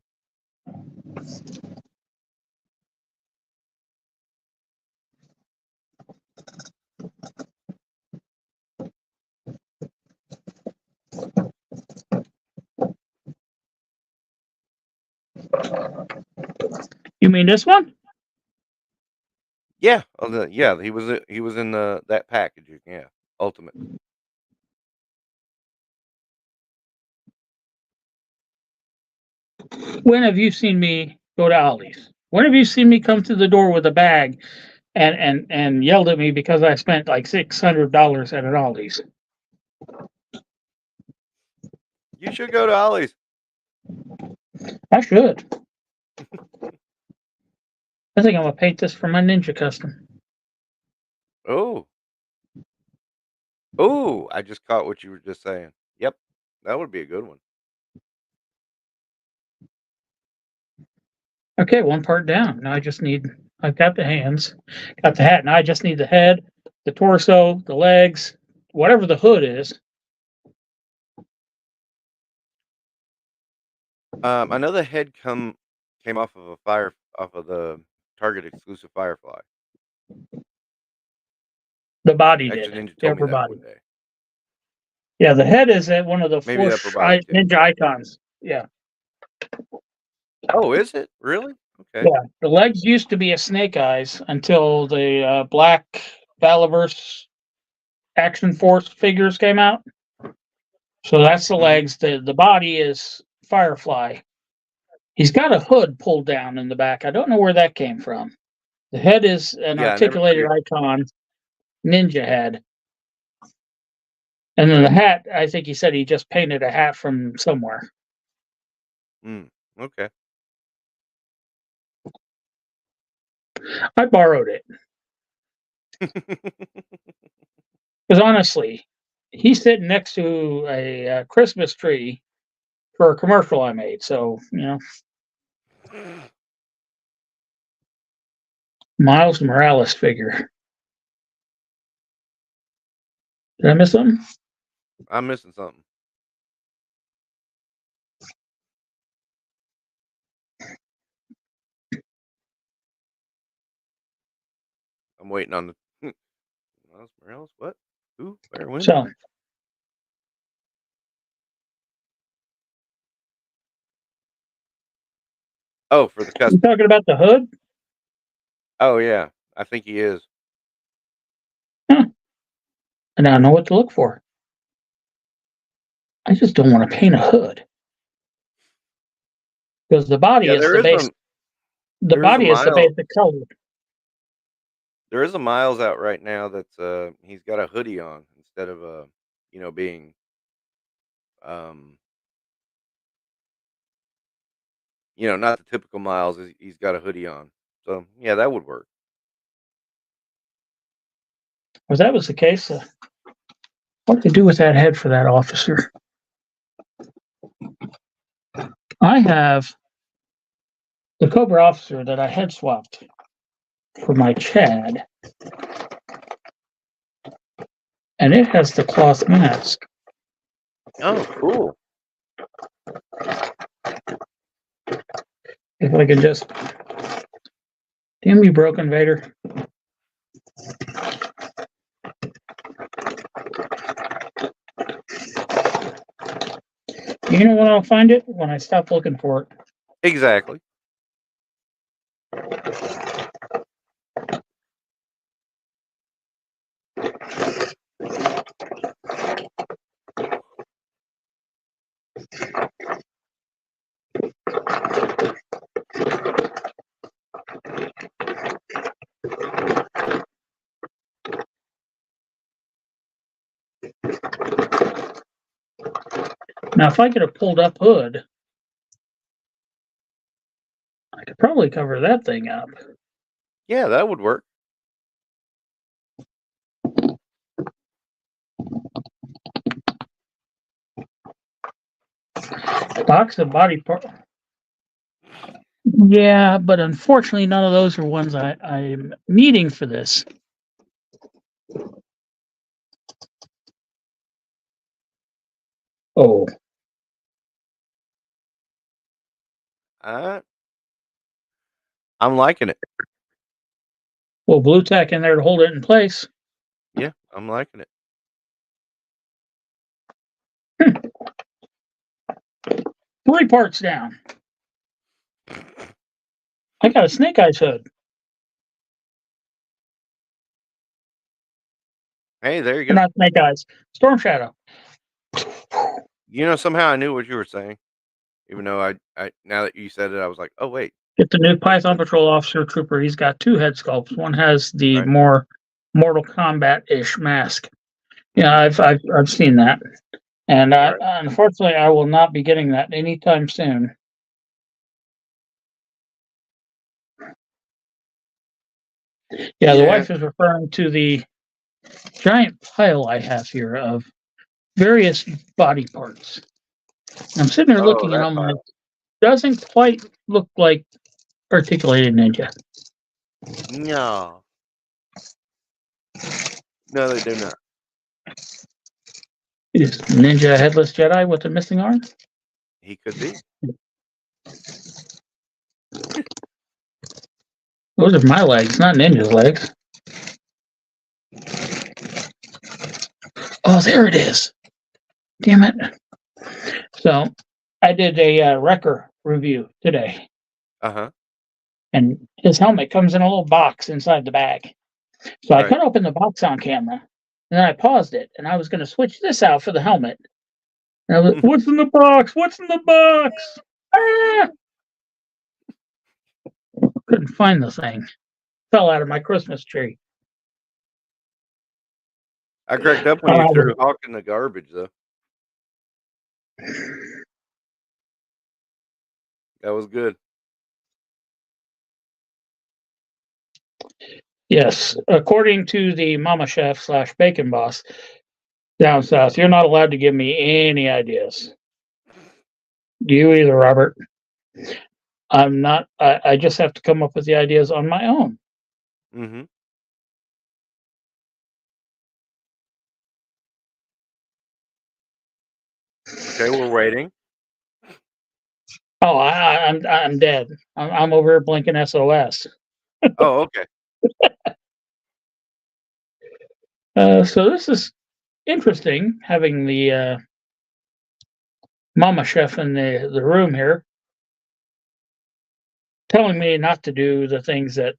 You mean this one? Yeah, yeah, he was in that packaging. Yeah, Ultimate. When have you seen me go to Ollie's? When have you seen me come through the door with a bag and yelled at me because I spent like $600 at an Ollie's? You should go to Ollie's. I should. I think I'm gonna paint this for my Ninja custom. Oh, oh! I just caught what you were just saying. Yep, that would be a good one. Okay, one part down. Now I've got the hands, got the hat. Now I just need the head, the torso, the legs, whatever the hood is. I know the head came off of the Target exclusive Firefly. The body Actually, did. Ninja The told me upper that body. one day. Yeah, the head is at one of the Maybe the upper body too. Ninja icons. Yeah. Oh, is it really? Okay. Yeah. The legs used to be a snake eyes until the black Valaverse Action Force figures came out. So that's the Hmm. legs. The body is Firefly. He's got a hood pulled down in the back. I don't know where that came from. The head is an Yeah, I never articulated figured. icon ninja head. And then the hat, I think he said he just painted a hat from somewhere. Okay. I borrowed it. Because honestly, he's sitting next to a Christmas tree for a commercial I made. So, Miles Morales figure. Did I miss something? I'm missing something. I'm waiting on the Miles Morales. What? Who? Where? When? So, Oh, for the you custom. talking about the hood? Oh yeah, I think he is. Huh. And I know what to look for. I just don't want to paint a hood. Because the body Yeah, is the base. The there is a body is the Miles basic color. there is a Miles out right now that's he's got a hoodie on instead of being um not the typical Miles. He's got a hoodie on. So yeah, that would work. If that was the case, what to do with that head for that officer? I have the Cobra officer that I head swapped for my Chad, and it has the cloth mask. Oh, cool. If I could just, damn you, Broken Vader. You know when I'll find it? When I stop looking for it. Exactly. Now, if I get a pulled up hood, I could probably cover that thing up. Yeah, that would work. Box of body part. Yeah, but unfortunately, none of those are ones I'm needing for this. Oh, I'm liking it. well, blue tack in there to hold it in place. Yeah, I'm liking it. 3 parts down. I got a snake eyes hood. Hey, there you Or go. not snake eyes. Storm shadow. You know, somehow I knew what you were saying, even though I now that you said it, I was like, oh wait, Get the new Python Patrol Officer Trooper. He's got 2 head sculpts. One has the right? more Mortal Kombat-ish mask. Yeah, Mhm. I've seen that, and Right. unfortunately, I will not be getting that anytime soon. Yeah, the Yeah. wife is referring to the giant pile I have here of various body parts. I'm sitting there Oh, looking, and that I'm like, pile. doesn't quite look like articulated ninja. No, no, they do not. Is Ninja a headless Jedi with a missing arm? He could be. Those are my legs, not Ninja's legs. Oh, there it is. Damn it. So I did a Wrecker review today, Uh-huh. and his helmet comes in a little box inside the bag. So I Right. cut open the box on camera, and then I paused it, and I was going to switch this out for the helmet. And I was, what's in the box? What's in the box? Ah! Couldn't find the thing. Fell out of my Christmas tree. I cracked up when you Uh, threw Hawk in the garbage, though. That was good. yes, according to the Mama Chef / Bacon Boss down south, you're not allowed to give me any ideas. Do you either, Robert? I'm not. I just have to come up with the ideas on my own. Mm-hmm. Okay, we're waiting. Oh, I'm dead. I'm over here blinking SOS. Oh, okay. So this is interesting having the Mama Chef in the room here, telling me not to do the things that,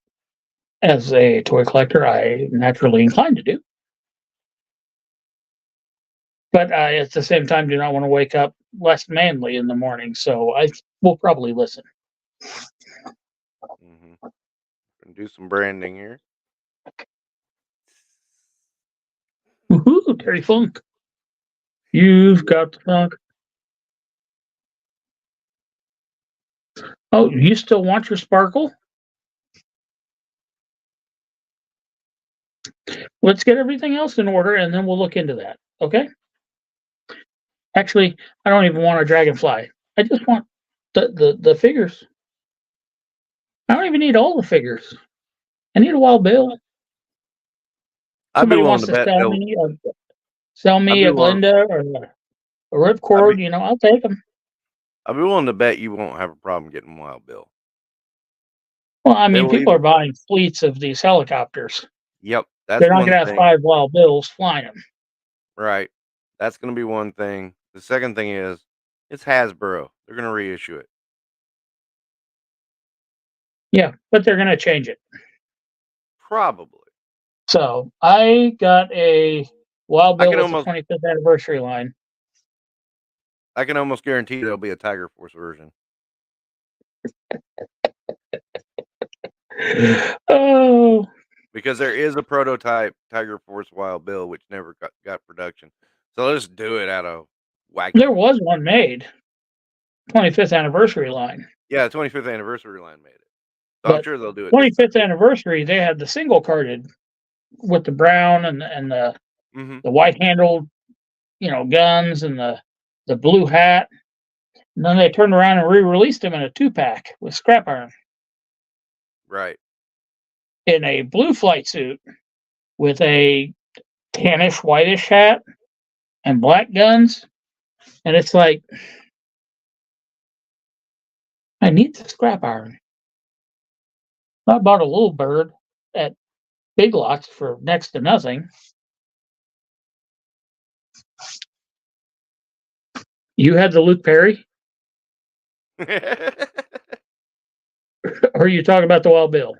as a toy collector, I naturally inclined to do. But I, at the same time, do not want to wake up less manly in the morning. So I will probably listen. Mm-hmm. Gonna do some branding here. Woohoo, Terry Funk. You've got the funk. Oh, you still want your sparkle? Let's get everything else in order and then we'll look into that. Okay? Actually, I don't even want a dragonfly. I just want the figures. I don't even need all the figures. I need a wild bill. I'd be Somebody willing wants to to bet they'll. sell I'd me be a willing. Glinda or a I'd be. Ripcord, I'll take them. I'd be willing to bet you won't have a problem getting Wild Bill. Well, I They mean, will people are even. buying fleets of these helicopters. Yep, that's They're not going one to have thing. 5 wild bills flying them. Right. That's gonna be one thing. The second thing is, it's Hasbro. They're gonna reissue it. Yeah, but they're going to change it. Probably. So I got a wild I bill can with the almost. 25th anniversary line. I can almost guarantee there'll be a Tiger Force version Oh, because there is a prototype Tiger Force Wild Bill which never got production. So let's do it out of there wackiness. was one made, 25th anniversary line. Yeah, 25th anniversary line made it. So I'm But sure they'll do it this time. 25th anniversary, they had the single carded with the brown and Mm-hmm. the white handled, guns and the blue hat. And then they turned around and re-released him in a 2-pack with Scrap Iron. Right. In a blue flight suit with a tannish, whitish hat and black guns. And it's like, I need the Scrap Iron. I bought a little bird at Big Lots for next to nothing. You had the Luke Perry? Or are you talking about the Wild Bill?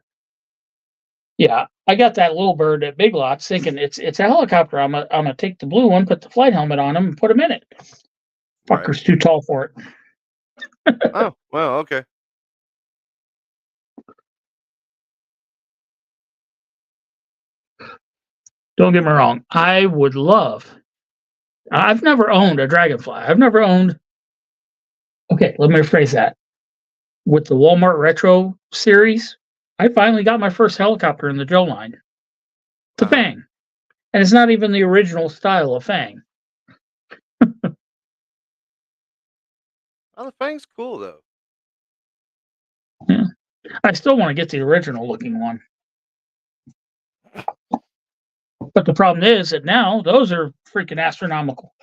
Yeah, I got that little bird at Big Lots thinking it's a helicopter. I'm gonna take the blue one, put the flight helmet on him, and put him in it. Right. Fucker's too tall for it. Oh, well, okay. Don't get me wrong. I would love. I've never owned a Dragonfly. I've never owned. Okay, let me rephrase that. With the Walmart Retro series, I finally got my first helicopter in the Joe line. The Fang. And it's not even the original style of Fang. Oh, the Fang's cool, though. Yeah. I still want to get the original looking one. But the problem is that now those are freaking astronomical.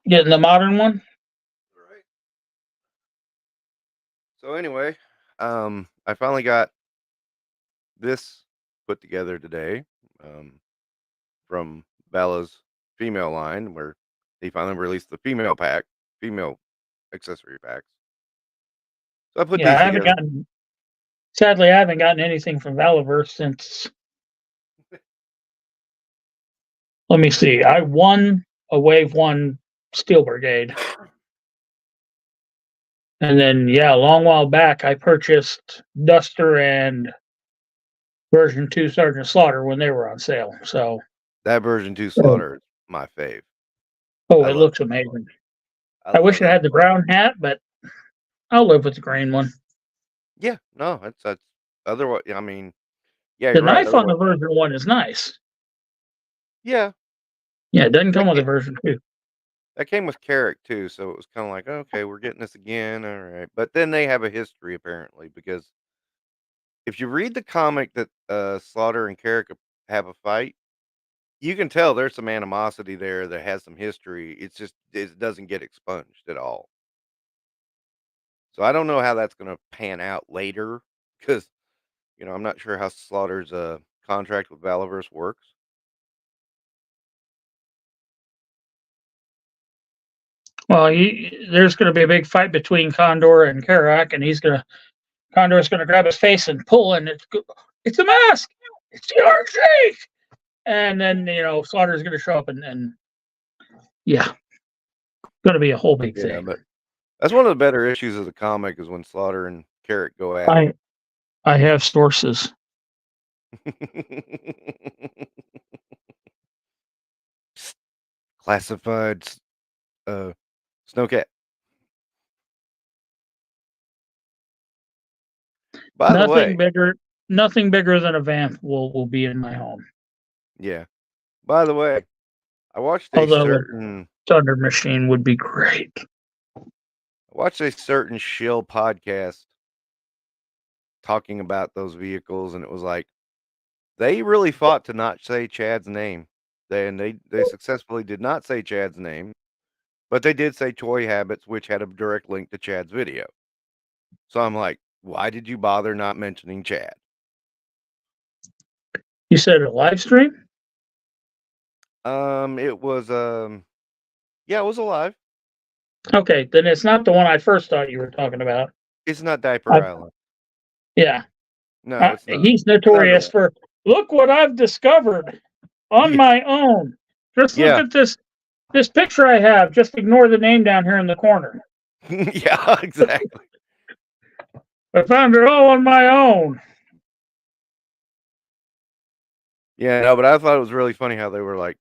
Getting the modern one? Right. So anyway, I finally got this put together today from Bella's female line, where they finally released the female accessory packs. So I put Yeah, these I haven't together. gotten. Sadly, I haven't gotten anything from Valaverse since. Let me see. I won a Wave 1 Steel Brigade. And then, yeah, a long while back, I purchased Duster and version 2 Sergeant Slaughter when they were on sale. So That version 2 Slaughter is my fave. it looks amazing. I wish it had the brown hat, but I'll live with the green one. Yeah, no, that's otherwise. I mean, yeah, The you're right. knife on the version 1 is nice. Yeah. Yeah, it doesn't come with a version 2. That came with Carrick too, so it was kind of like, okay, we're getting this again, all right. But then they have a history apparently, because if you read the comic that Slaughter and Carrick have a fight, you can tell there's some animosity there that has some history. It's just it doesn't get expunged at all. So I don't know how that's going to pan out later, because I'm not sure how Slaughter's contract with Valaverse works. Well, there's going to be a big fight between Condor and Carrack, and Condor's going to grab his face and pull, and it's a mask. It's the RC. And then Slaughter's going to show up, and yeah, going to be a whole big thing. But that's one of the better issues of the comic is when Slaughter and Carrick go at it. I have sources. Classified Snowcat. By the way, nothing bigger than a vamp will be in my home. Yeah. By the way, I watched a certain Thunder Machine would be great. I watched a certain shill podcast talking about those vehicles, and it was like they really fought to not say Chad's name. They successfully did not say Chad's name, but they did say Toy Habits, which had a direct link to Chad's video. So I'm like, why did you bother not mentioning Chad? You said a live stream? It was yeah, it was alive. Okay, then it's not the one I first thought you were talking about. It's not Diaper Island. Yeah. No, it's not. He's notorious for, look what I've discovered on my own. Just look at this picture I have. Just ignore the name down here in the corner. Yeah, exactly. I found it all on my own. Yeah, no, but I thought it was really funny how they were like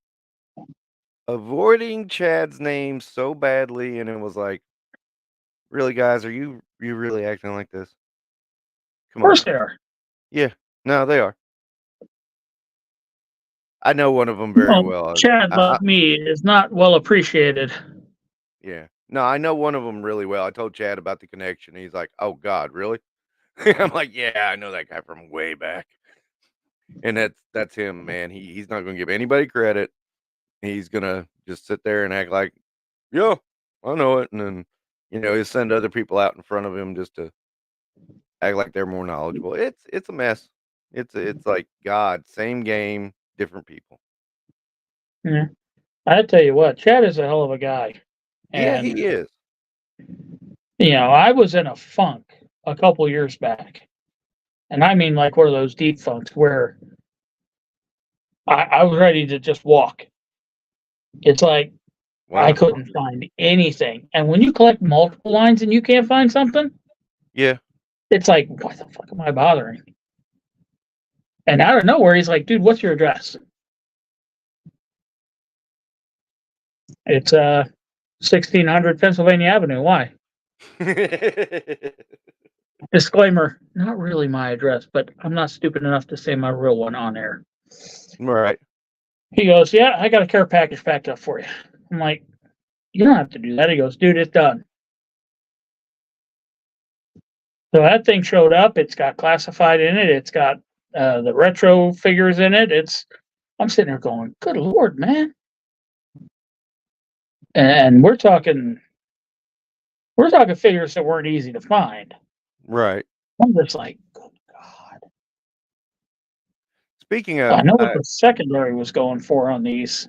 avoiding Chad's name so badly, and it was like, really, guys, are you really acting like this? Come on. Of course they are. Yeah, no, they are. I know one of them very well. Chad, like me, is not well appreciated. Yeah. No, I know one of them really well. I told Chad about the connection. He's like, "Oh God, really?" I'm like, "Yeah, I know that guy from way back." And that's him, man. He's not gonna give anybody credit. He's gonna just sit there and act like, "Yeah, I know it," and then he'll send other people out in front of him just to act like they're more knowledgeable. It's a mess. It's like God, same game, different people. Yeah. I tell you what, Chad is a hell of a guy. Yeah, And, he is. I was in a funk a couple years back. And I mean like one of those deep funks where I was ready to just walk. It's like I Wow. couldn't find anything. And when you collect multiple lines and you can't find something, Yeah. it's like, what the fuck am I bothering? And out of nowhere, he's like, dude, what's your address? It's 1600 Pennsylvania Avenue. Why? Disclaimer, not really my address, but I'm not stupid enough to say my real one on air. Right. He goes, yeah, I got a care package packed up for you. I'm like, you don't have to do that. He goes, dude, it's done. So that thing showed up. It's got classified in it. It's got the retro figures in it. I'm sitting there going, good Lord, man. And we're talking figures that weren't easy to find. Right. I'm just like, good God. Speaking I of, know what the secondary was going for on these.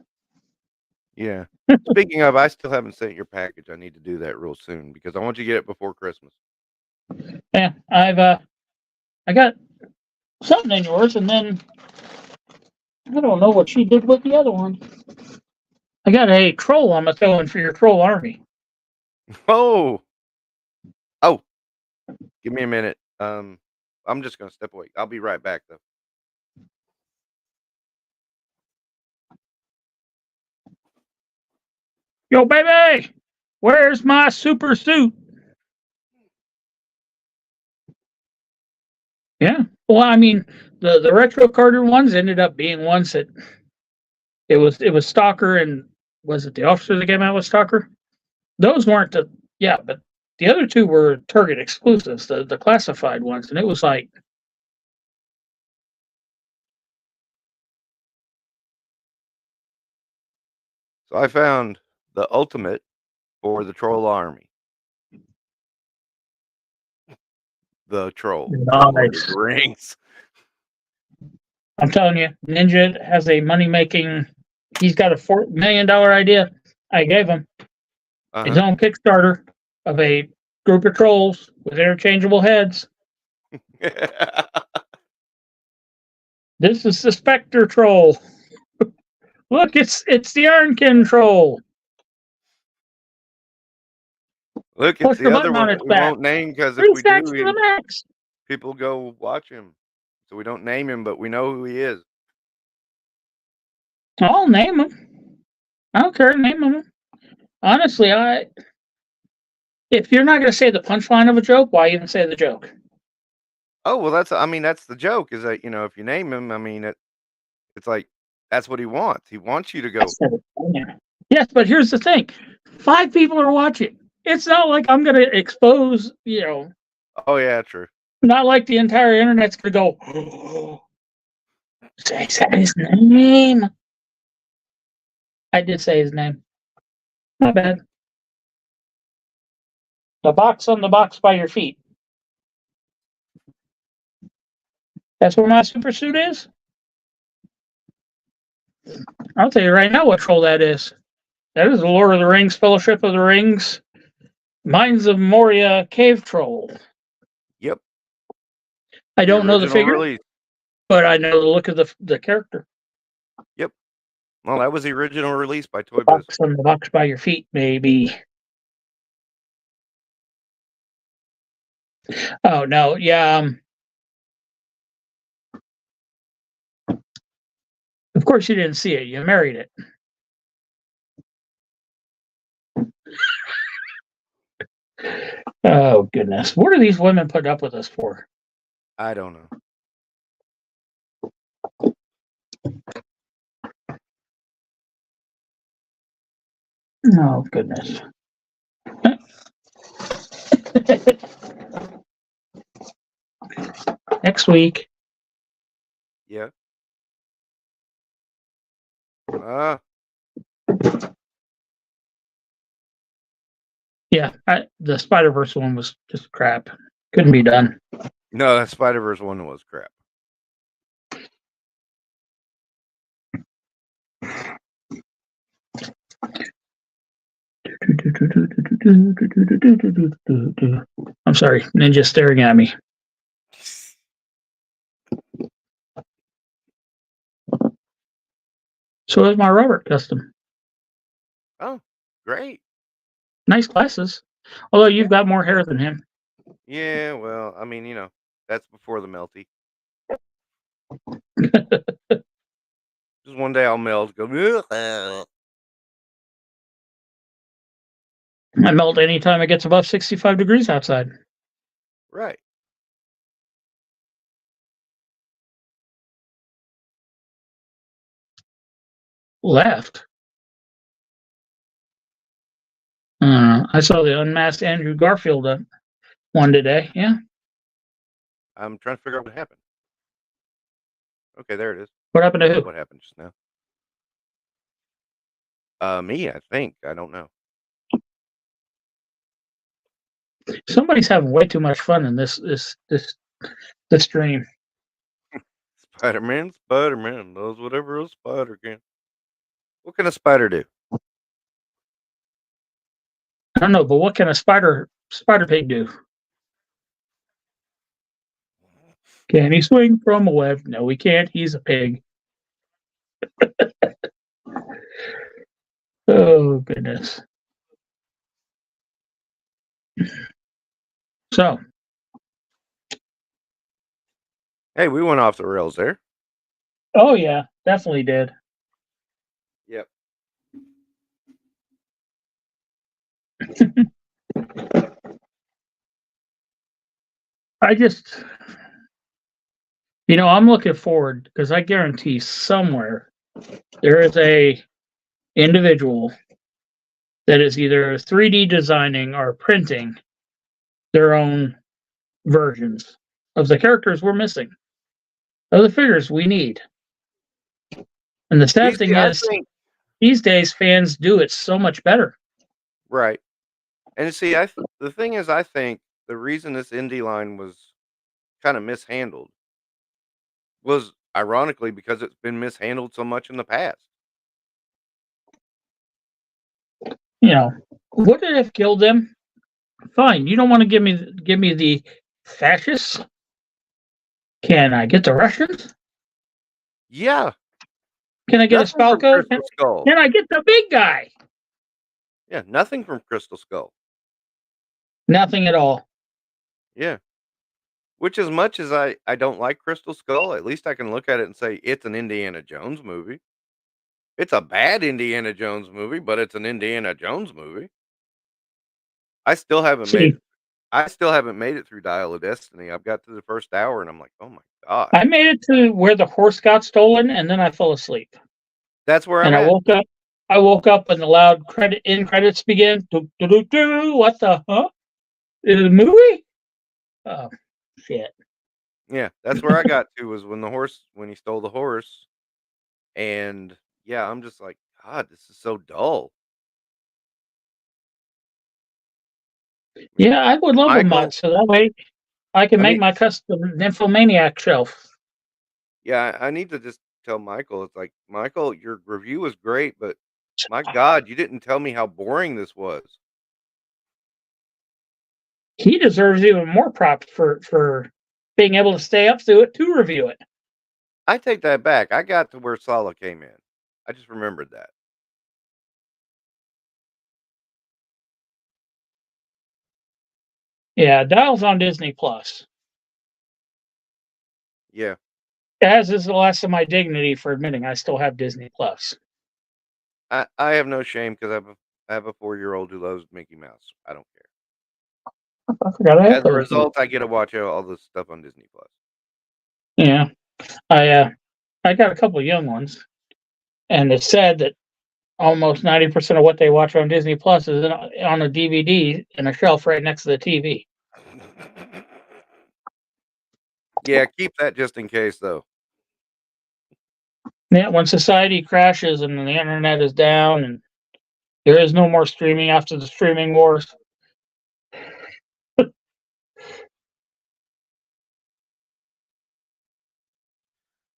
yeah. Speaking of, I still haven't sent your package. I need to do that real soon because I want you to get it before Christmas. Yeah, I got something in yours, and then I don't know what she did with the other one. I got a troll I'm throwing for your troll army. Oh, oh, give me a minute. I'm just gonna step away. I'll be right back though. Yo, baby, where's my super suit? Yeah. Well, I mean, the retro Carter ones ended up being ones that it was Stalker, and was it the officer that came out with Stalker? Those weren't the yeah, but the other two were Target exclusives, the classified ones, and it was like, So I found the ultimate for the troll army, the troll from Lord of the nice. Rings. I'm telling you, Ninja has a money making. He's got a $4 million idea. I gave him his Uh own Kickstarter of a group of trolls with interchangeable heads. huh. This is the Spectre troll. Look, it's the Ironkin troll. Look, it's Push the the other button one on that its we back. won't name because if Three we do, stacks to the max. people go watch him. So we don't name him, but we know who he is. I'll name him. I don't care. Name him. Honestly, if you're not going to say the punchline of a joke, why even say the joke? Oh well, that's the joke is that if you name him, it's like that's what he wants. He wants you to I go. said it. Yeah. Yes, but here's the thing: 5 people are watching. It's not like I'm going to expose. Oh yeah, true. Not like the entire internet's going to go. Oh, say his name. I did say his name. Not bad. The box on the box by your feet. That's where my super suit is. I'll tell you right now what troll that is. That is the Lord of the Rings, Fellowship of the Rings, Mines of Moria cave troll. Yep, I the don't know the original figure, release. but I know the look of the character. Yep. Well, that was the original release by The Toy Biz. box on the box by your feet, maybe. Oh no, yeah. Of course you didn't see it. You married it. Oh goodness, what are these women putting up with us for? I don't know. Oh goodness. Next week. Yeah. Yeah, the Spider-Verse one was just crap. Couldn't be done. No, that Spider-Verse one was crap. I'm sorry, Ninja staring at me. So is my Robert custom. Oh, great. Nice glasses. Although you've got more hair than him. Yeah, well, I mean, that's before the melty. Just one day I'll melt. Go. I melt anytime it gets above 65 degrees outside. Right. Left. I saw the unmasked Andrew Garfield one today. Yeah. I'm trying to figure out what happened. Okay, there it is. What happened to who? What happened just now? Me, I think. I don't know. Somebody's having way too much fun in this stream. Spider-Man knows whatever a spider can. What can a spider do? I don't know, but what can a spider pig do? Can he swing from a web? No, he can't. He's a pig. Oh, goodness. So. Hey, we went off the rails there. Oh, yeah, definitely did. Yep. I just, I'm looking forward because I guarantee somewhere there is a individual that is either 3D designing or printing their own versions of the characters we're missing, of the figures we need. And the sad thing is, these days fans do it so much better. Right. And see, the thing is, I think the reason this indie line was kind of mishandled was ironically because it's been mishandled so much in the past. Would it have killed them? Fine. You don't want to give me the fascists? Can I get the Russians? Yeah. Can I get a Falco? Can I get the big guy? Yeah, nothing from Crystal Skull. Nothing at all. Yeah. Which, as much as I don't like Crystal Skull, at least I can look at it and say it's an Indiana Jones movie. It's a bad Indiana Jones movie, but it's an Indiana Jones movie. I still haven't made it through Dial of Destiny. I've got to the first hour and I'm like, oh my God. I made it to where the horse got stolen and then I fell asleep. That's where I woke up. I woke up and the loud credits began. What the huh? Is it a movie? Oh shit. Yeah, that's where I got to, was when he stole the horse. And yeah, I'm just like, God, this is so dull. Yeah, I would love a mod so that way I can make my custom Nymphomaniac shelf. Yeah, I need to just tell Michael, it's like, Michael, your review was great, but my God, you didn't tell me how boring this was. He deserves even more props for being able to stay up through it to review it. I take that back. I got to where Sala came in. I just remembered that. Yeah, Dial's on Disney Plus. Yeah. As is the last of my dignity for admitting I still have Disney Plus. I have no shame because I have a 4-year-old who loves Mickey Mouse. I don't care. I forgot I had As a result, I get to watch all this stuff on Disney Plus. Yeah. I got a couple of young ones. And it's sad that almost 90% of what they watch on Disney Plus is on a DVD in a shelf right next to the TV. Yeah, keep that just in case, though. Yeah, when society crashes and the internet is down and there is no more streaming after the streaming wars.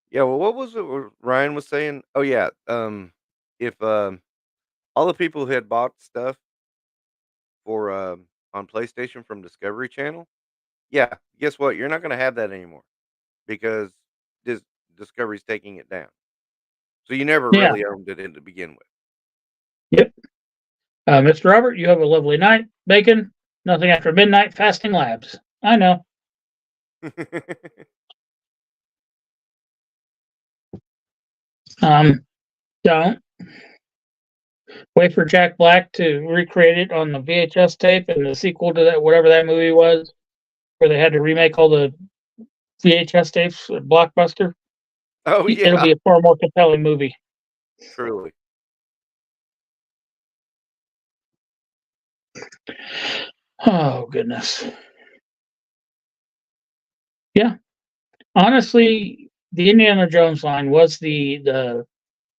Yeah, well, what was it Ryan was saying? Oh, yeah, if, all the people who had bought stuff for, on PlayStation from Discovery Channel, yeah, guess what? You're not gonna have that anymore because Dis Discovery's taking it down. So you never Yeah. really owned it in to begin with. Yep. Mr. Robert, you have a lovely night. Bacon, nothing after midnight, fasting labs. I know. Don't wait for Jack Black to recreate it on the VHS tape and the sequel to that, whatever that movie was, where they had to remake all the VHS tapes, Blockbuster. Oh, It'll yeah, be a far more compelling movie. truly. Oh, goodness. Yeah. Honestly, the Indiana Jones line was the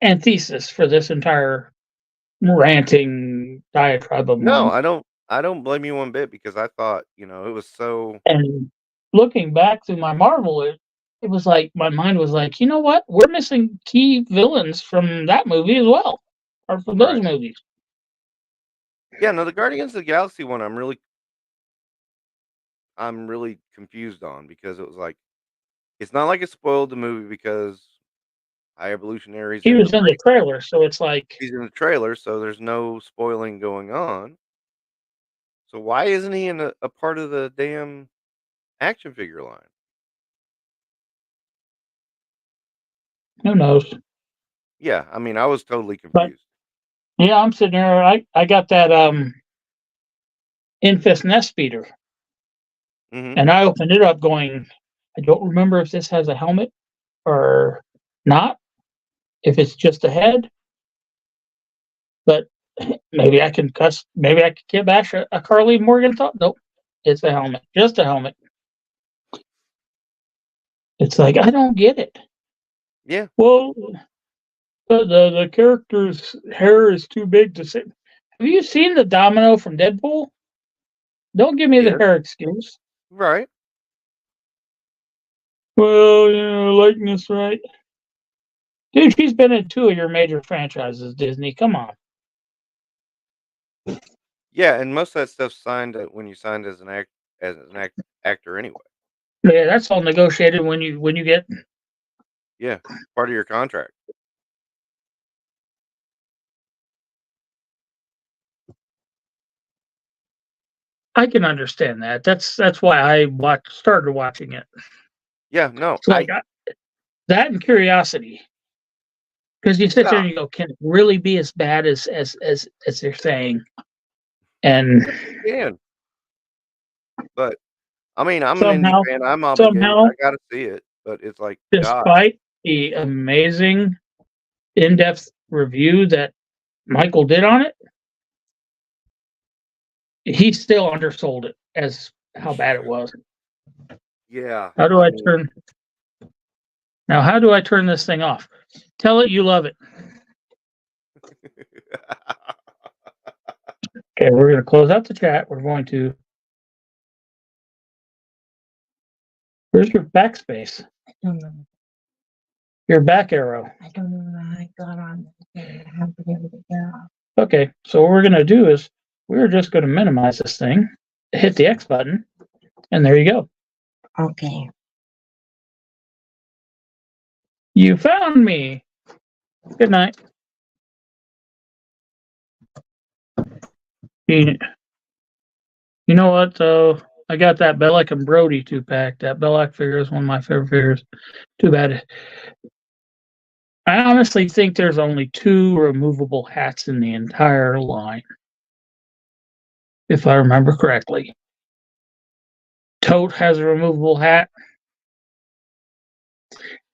antithesis for this entire ranting diatribe of No, mine. I don't blame you one bit because I thought, it was so And looking back through my Marvel, it was like my mind was like, you know what? We're missing key villains from that movie as well, or from those right. movies. Yeah, no, the Guardians of the Galaxy one, I'm really confused on because it was like it's not like it spoiled the movie because High Evolutionary's He in the was in the trailer, so it's like, he's in the trailer, so there's no spoiling going on. So why isn't he in a part of the damn action figure line? who knows? Yeah, I mean, I was totally But confused. yeah, I'm sitting there. I got that Infest Nest Speeder, Mhm. and I opened it up, going, I don't remember if this has a helmet or not. If it's just a head, but maybe I can cuss. Maybe I could bash a Carly Morgan thought. Nope, it's a helmet, just a helmet. It's like I don't get it. Yeah. Well, the character's hair is too big to sit. Have you seen the Domino from Deadpool? Don't give me the Yeah. hair excuse. Right. Well, likeness, right? Dude, she's been in 2 of your major franchises, Disney. Come on. Yeah, and most of that stuff's signed when you signed as an actor anyway. Yeah, that's all negotiated when you get. Yeah, part of your contract. I can understand that. That's why I started watching it. Yeah, no, It's like that and curiosity, because you sit there yeah, and you go, can it really be as bad as they're saying? And can. But I mean, I'm an indie somehow, fan. I'm obligated. somehow, I got to see it. But it's like, God, despite the amazing in-depth review that Michael did on it, he still undersold it as how bad it was. yeah. How do I I mean, turn now? How do I turn this thing off? Tell it you love it. Okay, we're going to close out the chat. We're going to. Where's your backspace? I don't know. Your back arrow. I don't know how I got on there. I haven't been able to get off. Okay, so what we're going to do is we're just going to minimize this thing, hit the X button, and there you go. Okay. You found me. Good night. You know what, though? I got that Bellic and Brody 2-pack. That Bellic figure is one of my favorite figures. Too bad. I honestly think there's only 2 removable hats in the entire line, if I remember correctly. Tote has a removable hat,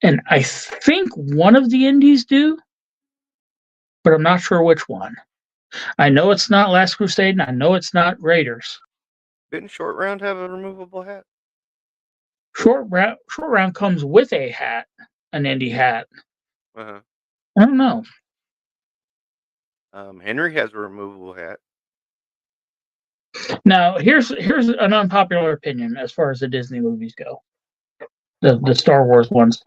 and I think one of the indies do. but I'm not sure which one. I know it's not Last Crusade, and I know it's not Raiders. Didn't Short Round have a removable hat? Short Round comes with a hat, an Indy hat. Uh-huh. I don't know. Henry has a removable hat. Now, here's an unpopular opinion as far as the Disney movies go, the Star Wars ones.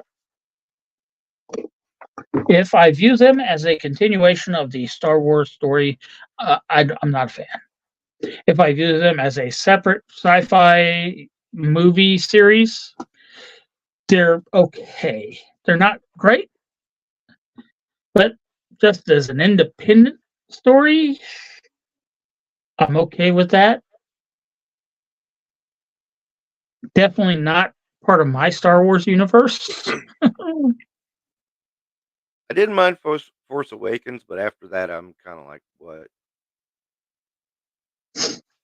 If I view them as a continuation of the Star Wars story, I'm not a fan. If I view them as a separate sci-fi movie series, they're okay. They're not great, but just as an independent story, I'm okay with that. Definitely not part of my Star Wars universe. I didn't mind Force Awakens, but after that, I'm kind of like, what?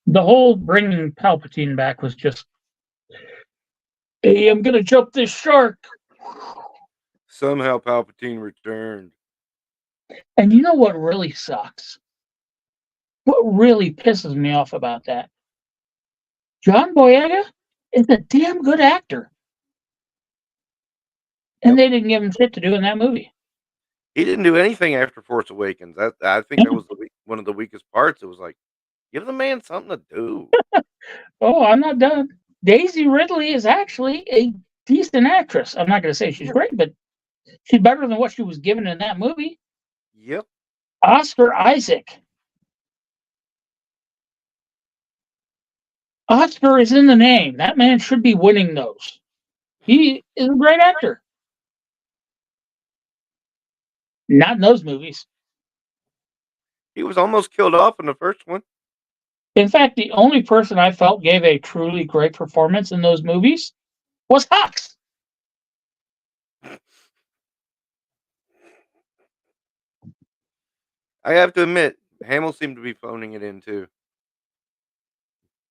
The whole bringing Palpatine back was just, hey, I'm gonna jump this shark. Somehow Palpatine returned. And you know what really sucks? What really pisses me off about that? John Boyega is a damn good actor. And they didn't give him shit to do in that movie. He didn't do anything after Force Awakens. I think that was one of the weakest parts. It was like, give the man something to do. Oh, I'm not done. Daisy Ridley is actually a decent actress. I'm not going to say she's great, but she's better than what she was given in that movie. Yep. Oscar Isaac. Oscar is in the name. That man should be winning those. He is a great actor. Not in those movies. He was almost killed off in the first one. In fact, the only person I felt gave a truly great performance in those movies was Hux. I have to admit, Hamill seemed to be phoning it in too.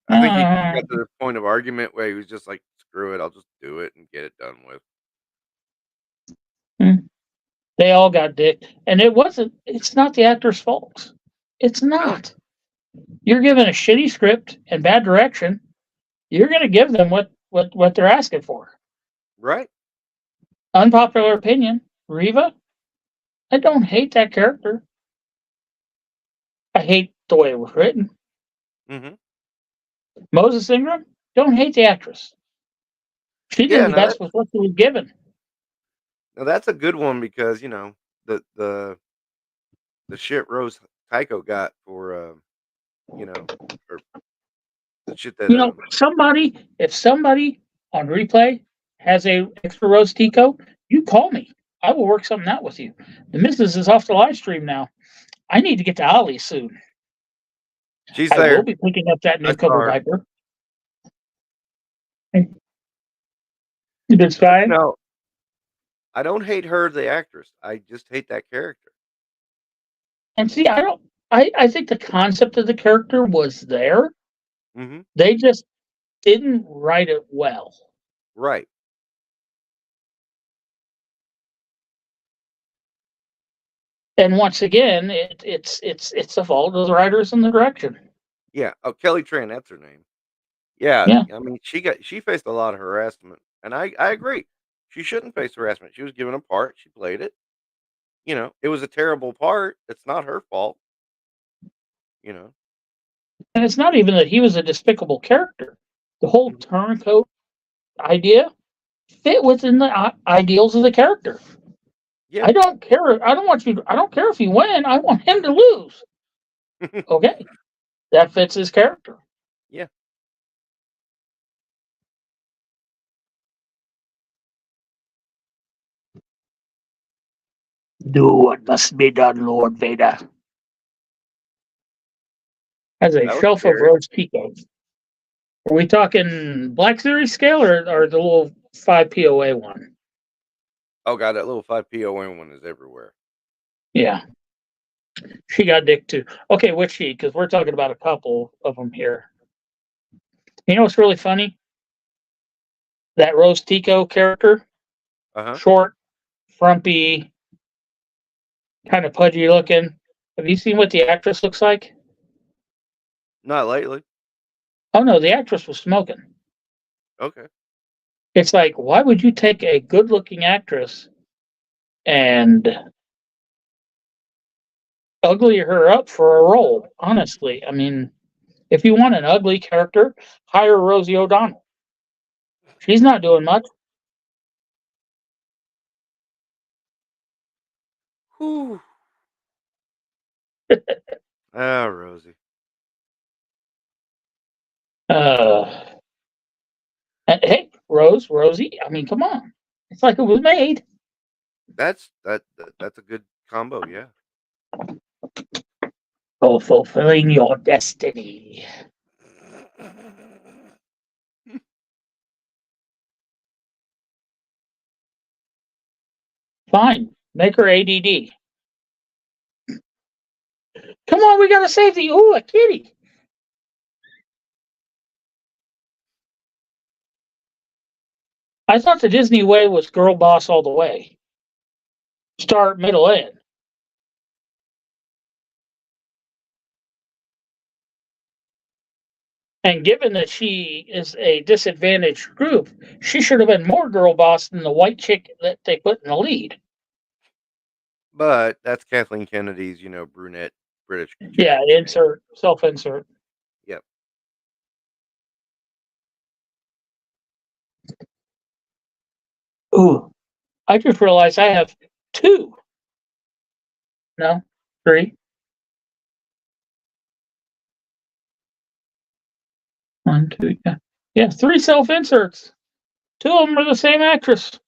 I think he got to the point of argument where he was just like, screw it, I'll just do it and get it done with. They all got dick. And it's not the actor's fault. It's not. You're given a shitty script and bad direction. You're going to give them what they're asking for. Right. Unpopular opinion. Reva, I don't hate that character. I hate the way it was written. Mm-hmm. Moses Ingram, don't hate the actress. She did the best with what she was given. Now that's a good one because, you know, the shit Rose Tycho got for you know, or the shit that if somebody on replay has a extra Rose Tico, you call me. I will work something out with you. The missus is off the live stream now. I need to get to Ollie soon. She's I there. will be picking up that new cover diaper. It's fine. No, I don't hate her, the actress. I just hate that character. And see, I think the concept of the character was there. Mm-hmm. They just didn't write it well. Right. And once again, it's the fault of the writers and the direction. Yeah. Oh, Kelly Tran, that's her name. Yeah. I mean, she faced a lot of harassment, and I agree. She shouldn't face harassment. She was given a part. She played it. You know, it was a terrible part. It's not her fault. You know. And it's not even that he was a despicable character. The whole turncoat idea fit within the ideals of the character. Yeah. I don't care. I don't care if you win. I want him to lose. Okay. That fits his character. Yeah. Do what must be done, Lord Vader. Has a shelf of Rose Picos. Are we talking Black Series scale or the little 5 POA one? Oh god, that little 5 POA one is everywhere. Yeah. She got dick too. Okay, which she? Because we're talking about a couple of them here. You know what's really funny? That Rose Tico character, short, frumpy, kind of pudgy looking. Have you seen what the actress looks like? Not lately. Oh no, the actress was smoking. Okay. It's like, why would you take a good looking actress and ugly her up for a role? Honestly, I mean, if you want an ugly character, hire Rosie O'Donnell. She's not doing much. Whew. Rosie. Uh, hey, Rosie. I mean, come on. It's like it was made. That's a good combo, yeah. For fulfilling your destiny. Fine. Make her ADD. Come on, we gotta save the a kitty. I thought the Disney way was girl boss all the way. Start, middle, end. And given that she is a disadvantaged group, she should have been more girl boss than the white chick that they put in the lead. But that's Kathleen Kennedy's, brunette British. Yeah, self-insert. Yep. Ooh, I just realized I have 2. No, 3. 1, 2, yeah. Yeah, 3 self-inserts. 2 of them are the same actress.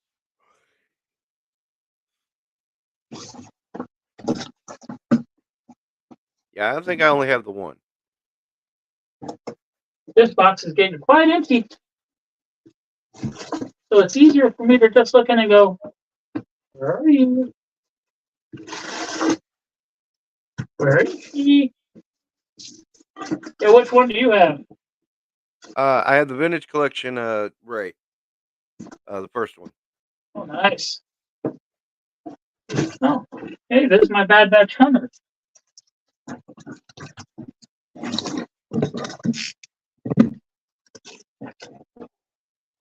Yeah, I think I only have the one. This box is getting quite empty. So it's easier for me to just look in and go, where are you? Where is she? Yeah, which one do you have? I have the vintage collection, Ray. The first one. Oh, nice. Oh, hey, this is my Bad Batch Hunter.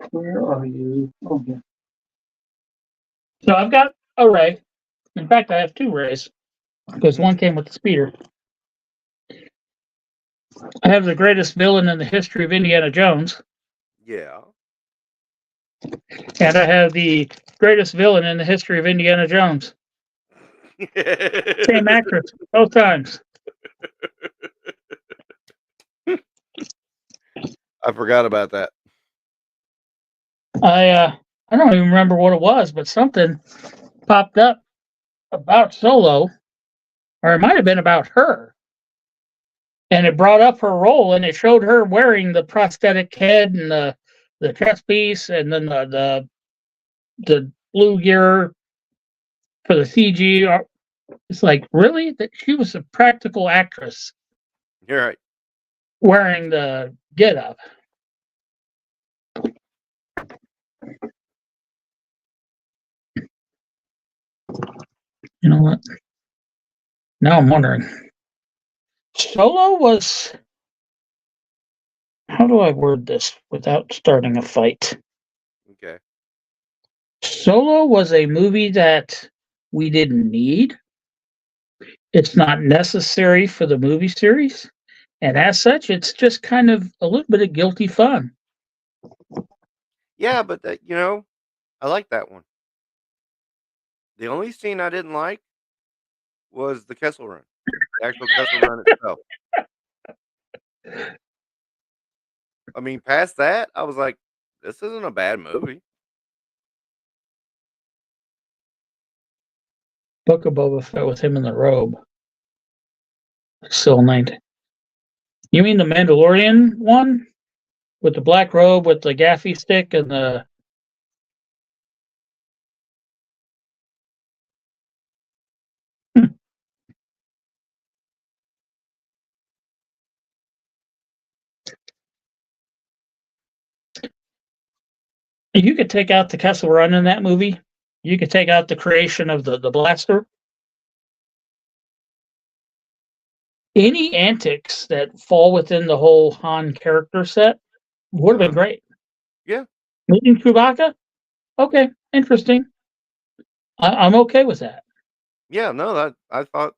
Where are you? Oh, yeah. So I've got a Ray. In fact, I have 2 Rays because one came with the speeder. I have the greatest villain in the history of Indiana Jones, Yeah. and I have the greatest villain in the history of Indiana Jones. Same actress, both times. I forgot about that. I don't even remember what it was, but something popped up about Solo, or it might have been about her. And it brought up her role, and it showed her wearing the prosthetic head and the chest piece, and then the blue gear for the CG. It's like, really, that she was a practical actress You're right. wearing the get up. You know what? Now I'm wondering. Solo was. How do I word this without starting a fight? Okay. Solo was a movie that we didn't need. It's not necessary for the movie series. And as such, it's just kind of a little bit of guilty fun. Yeah, but I like that one. The only scene I didn't like was the Kessel Run. The actual Kessel Run itself. I mean, past that, I was like, this isn't a bad movie. Book of Boba Fett with him in the robe. Still named. You mean the Mandalorian one? With the black robe with the gaffy stick and the. You could take out the Kessel Run in that movie. You could take out the creation of the blaster. any antics that fall within the whole Han character set would have been great. Yeah. Meeting Chewbacca? Okay, interesting. I'm okay with that. Yeah, no, I thought.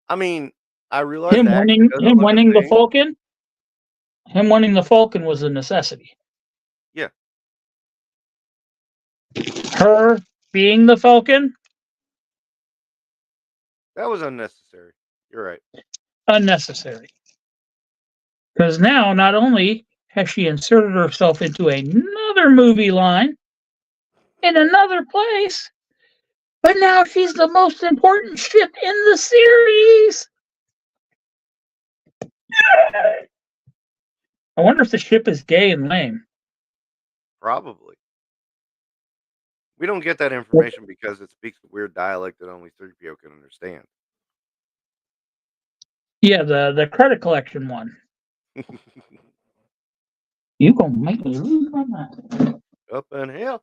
I mean, I realized Him the actor winning, doesn't look a the thing. Falcon. Him winning the Falcon was a necessity. Yeah. Her being the Falcon, That was unnecessary. You're right. unnecessary. Because now, not only has she inserted herself into another movie line in another place, but now she's the most important ship in the series. I wonder if the ship is gay and lame. Probably. We don't get that information because it speaks a weird dialect that only 3PO can understand. Yeah, the credit collection one. You gonna make me lose my mind. Up in hell.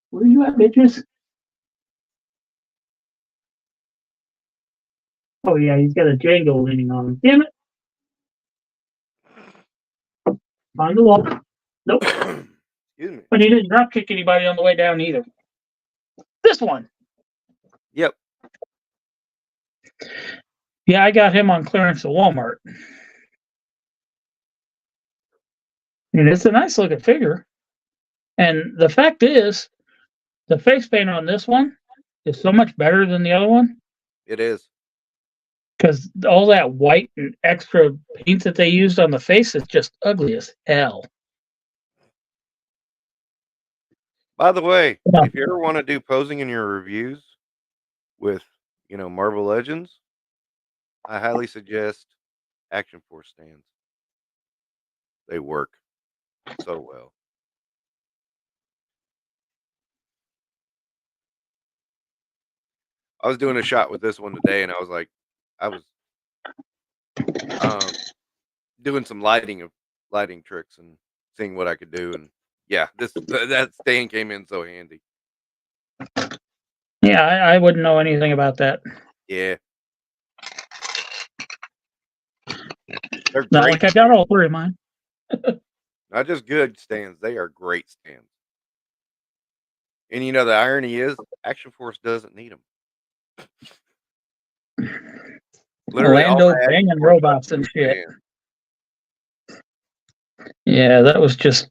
Where you at, bitches? Oh yeah, he's got a Django leaning on him. Damn it! Find the wall. Nope. Excuse me. But he didn't drop kick anybody on the way down either. This one. Yep. Yeah, I got him on clearance at Walmart. And it's a nice looking figure. And the fact is, the face paint on this one is so much better than the other one. It is. Because all that white and extra paint that they used on the face is just ugly as hell. By the way, Yeah. if you ever want to do posing in your reviews with, Marvel Legends, I highly suggest Action Force stands. They work so well. I was doing a shot with this one today, and I was doing some lighting tricks and seeing what I could do, and yeah, that stand came in so handy. Yeah, I wouldn't know anything about that. Yeah, they're Not great. like I got all three of mine. Not just good stands; they are great stands. And the irony is, Action Force doesn't need them. Literally, all Lando my Action banging Force robots stuff and is shit. stand. Yeah, that was just.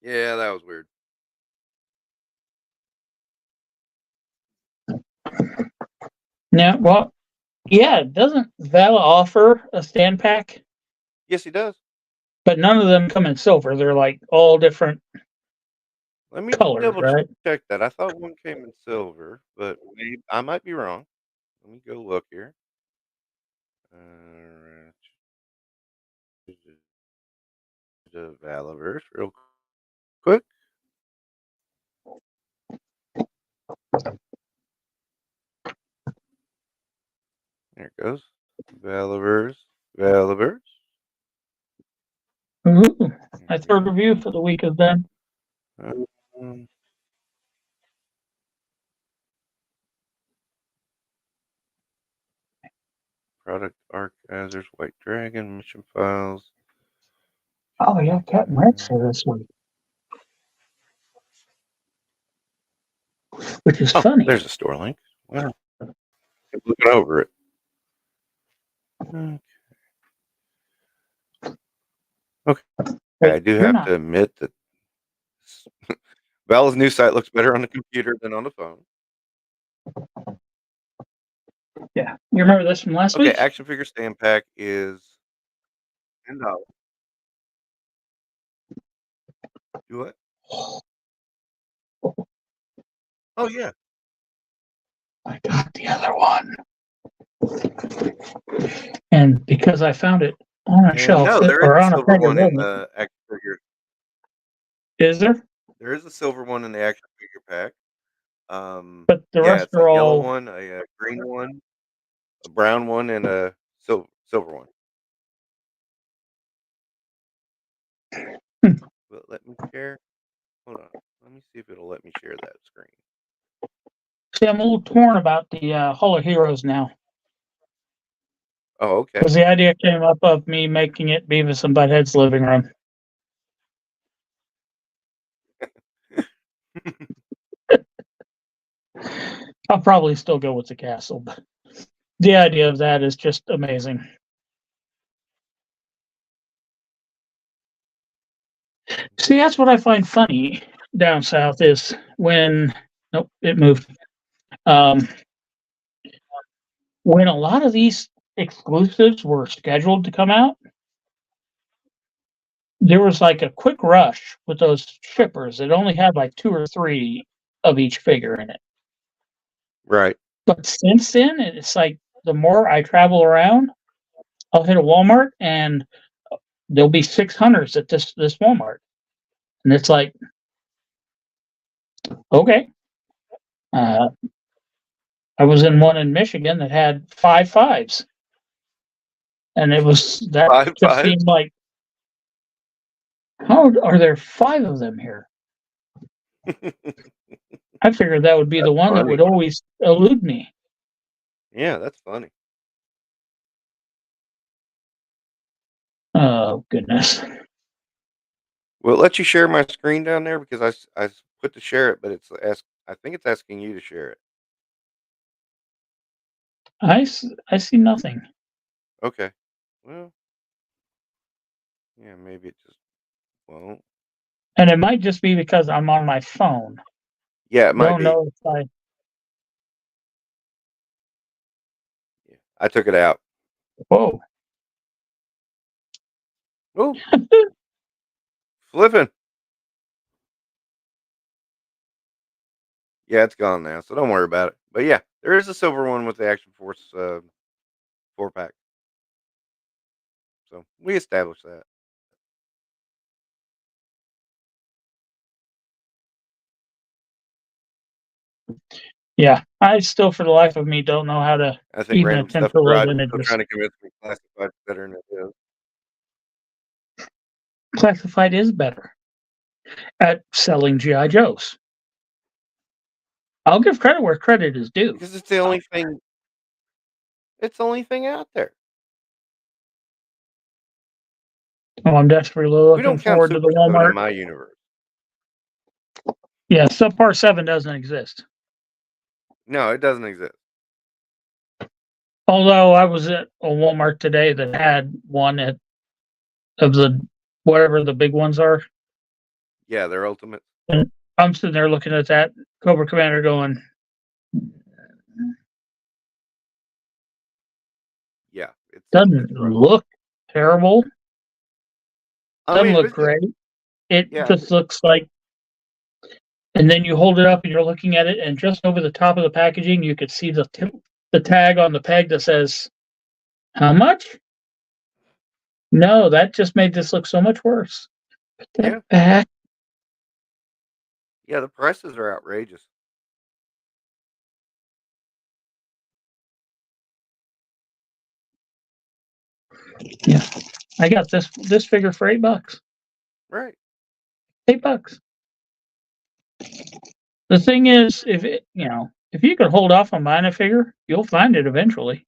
Yeah, that was weird. Yeah, well, yeah, doesn't Vala offer a stand pack? Yes, he does. But none of them come in silver. They're like all different Let me colors, double right? check that. I thought one came in silver, but I might be wrong. Let me go look here. The Valaverse, real quick. There it goes. Valaverse. Ooh, my third review for the week is done. Product Archivers, White Dragon, Mission Files. Oh yeah, Captain Rex for this week, which is funny. There's a store link. Wow. I'm looking over it. Okay. Wait, I do have to admit that Val's new site looks better on the computer than on the phone. Yeah, you remember this from last week? Okay, action figure stand pack is $10. Do what? Oh yeah. I got the other one, and because I found it on a shelf No, there is or a on a silver peg of one in wood. the action figure. Is there? There is a silver one in the action figure pack. But the rest it's are a yellow all one, a green one, a brown one, and a silver one. But let me share. Hold on. Let me see if it'll let me share that screen. See, I'm a little torn about the Hall of Heroes now. Oh, okay. Because the idea came up of me making it Beavis and Butthead's living room. I'll probably still go with the castle, but the idea of that is just amazing. See, that's what I find funny down south is when nope, it moved. When a lot of these exclusives were scheduled to come out, there was like a quick rush with those shippers that only had like 2 or 3 of each figure in it. Right. But since then, it's like the more I travel around, I'll hit a Walmart and there'll be 600s at this Walmart, and it's like, okay. I was in one in Michigan that had 5 5s, and it was that 5 just 5s? seemed like, how are there 5 of them here? I figured that would be the one that funny. would always elude me. Yeah, that's funny. Oh goodness! Will it let you share my screen down there? Because I put to share it, but I think it's asking you to share it. I see nothing. Okay. Well, yeah, maybe it just won't. And it might just be because I'm on my phone. Yeah, it might Don't be. know if I. Yeah, I took it out. Whoa! Oh, flipping. Yeah, it's gone now, so don't worry about it. But yeah, there is a silver one with the Action Force 4-pack. So we established that. Yeah, I still, for the life of me, don't know how to I think even Random attempt Stuff to load Garage is still images. trying to convince me Classified's better than it is. Classified is better at selling GI Joes. I'll give credit where credit is due. Because it's the only thing. It's the only thing out there. Oh, I'm desperately We looking don't count forward to the Super 7 in Walmart. my universe. Yeah, Subpart 7 doesn't exist. No, it doesn't exist. Although I was at a Walmart today that had one of the whatever the big ones are. Yeah, they're ultimate. And I'm sitting there looking at that Cobra Commander going, Yeah, it's doesn't look terrible. Doesn't look great. It just looks like, and then you hold it up and you're looking at it, and just over the top of the packaging, you could see the tag on the peg that says, how much? No, that just made this look so much worse. Put that back. Yeah, the prices are outrageous. Yeah, I got this figure for $8. Right. $8. The thing is, if you could hold off on buying a figure, you'll find it eventually.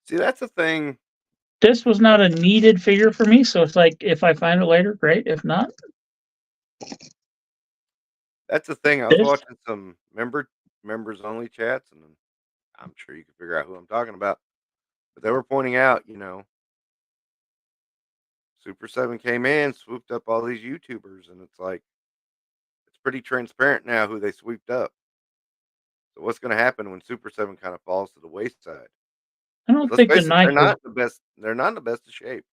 See, that's the thing. This was not a needed figure for me, so it's like, if I find it later, great. If not, That's the thing. I was watching some members only chats, and I'm sure you can figure out who I'm talking about. But they were pointing out, Super 7 came in, swooped up all these YouTubers, and it's like, it's pretty transparent now who they swooped up. So what's going to happen when Super 7 kind of falls to the wayside? I don't think the night they're not the best. They're not in the best of shape.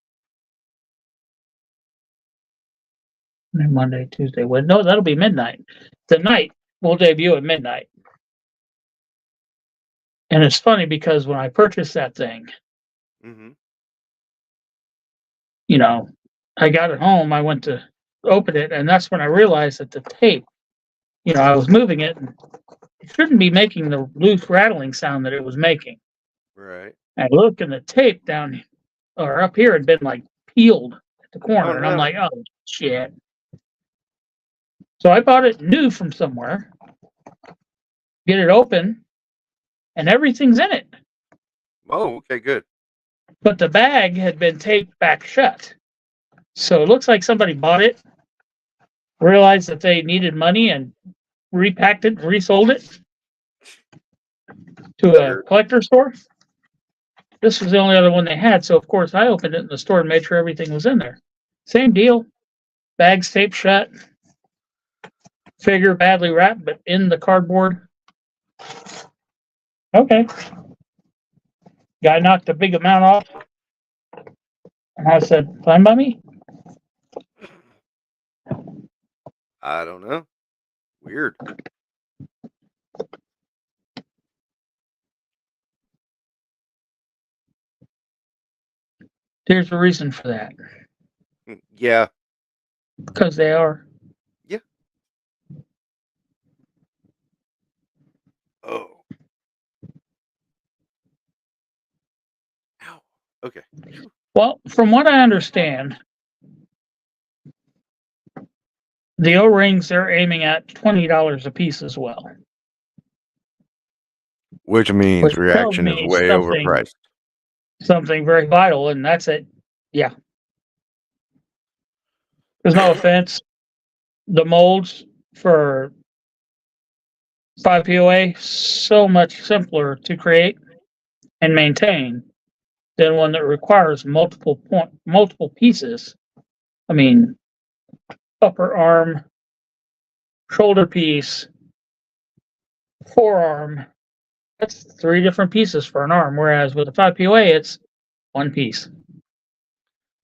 Monday, Tuesday, Wednesday. No, that'll be midnight. The night will debut at midnight. And it's funny because when I purchased that thing, I got it home, I went to open it, and that's when I realized that the tape, I was moving it, and it shouldn't be making the loose rattling sound that it was making. Right. I looked, and the tape down or up here had been like peeled at the corner, and I'm like, oh shit. So I bought it new from somewhere, get it open, and everything's in it. Oh, okay, good. But the bag had been taped back shut. So it looks like somebody bought it, realized that they needed money, and repacked it and resold it to a collector store. This was the only other one they had, so of course I opened it in the store and made sure everything was in there. Same deal. Bags taped shut. Figure badly wrapped, but in the cardboard. Okay. Guy knocked a big amount off. And I said, fine by me. I don't know. Weird. There's a reason for that. Yeah. Because they are. Yeah. Oh. Ow. Okay. Well, from what I understand, the O-rings they're aiming at $20 a piece as well. Which means Which reaction tells is me way overpriced. Something very vital, and that's it. Yeah. There's no offense. The molds for 5POA so much simpler to create and maintain than one that requires multiple pieces. I mean, upper arm, shoulder piece, forearm. That's 3 different pieces for an arm, whereas with a 5POA, it's 1 piece.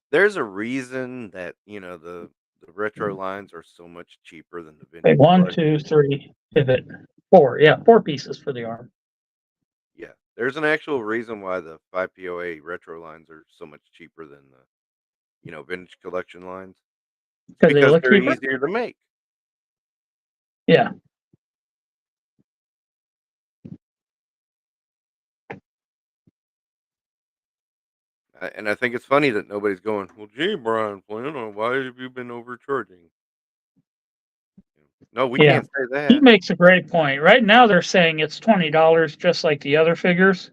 There's a reason that, the retro lines are so much cheaper than the Okay, vintage. 1, collection. 2, 3, pivot, 4. Yeah, 4 pieces for the arm. Yeah, there's an actual reason why the 5POA retro lines are so much cheaper than the, vintage collection lines. Because they look they're cheaper? easier to make. Yeah. And I think it's funny that nobody's going, well, gee, Brian Flynn, why have you been overcharging? No, we Yeah. can't say He that. makes a great point. Right now they're saying it's $20 just like the other figures.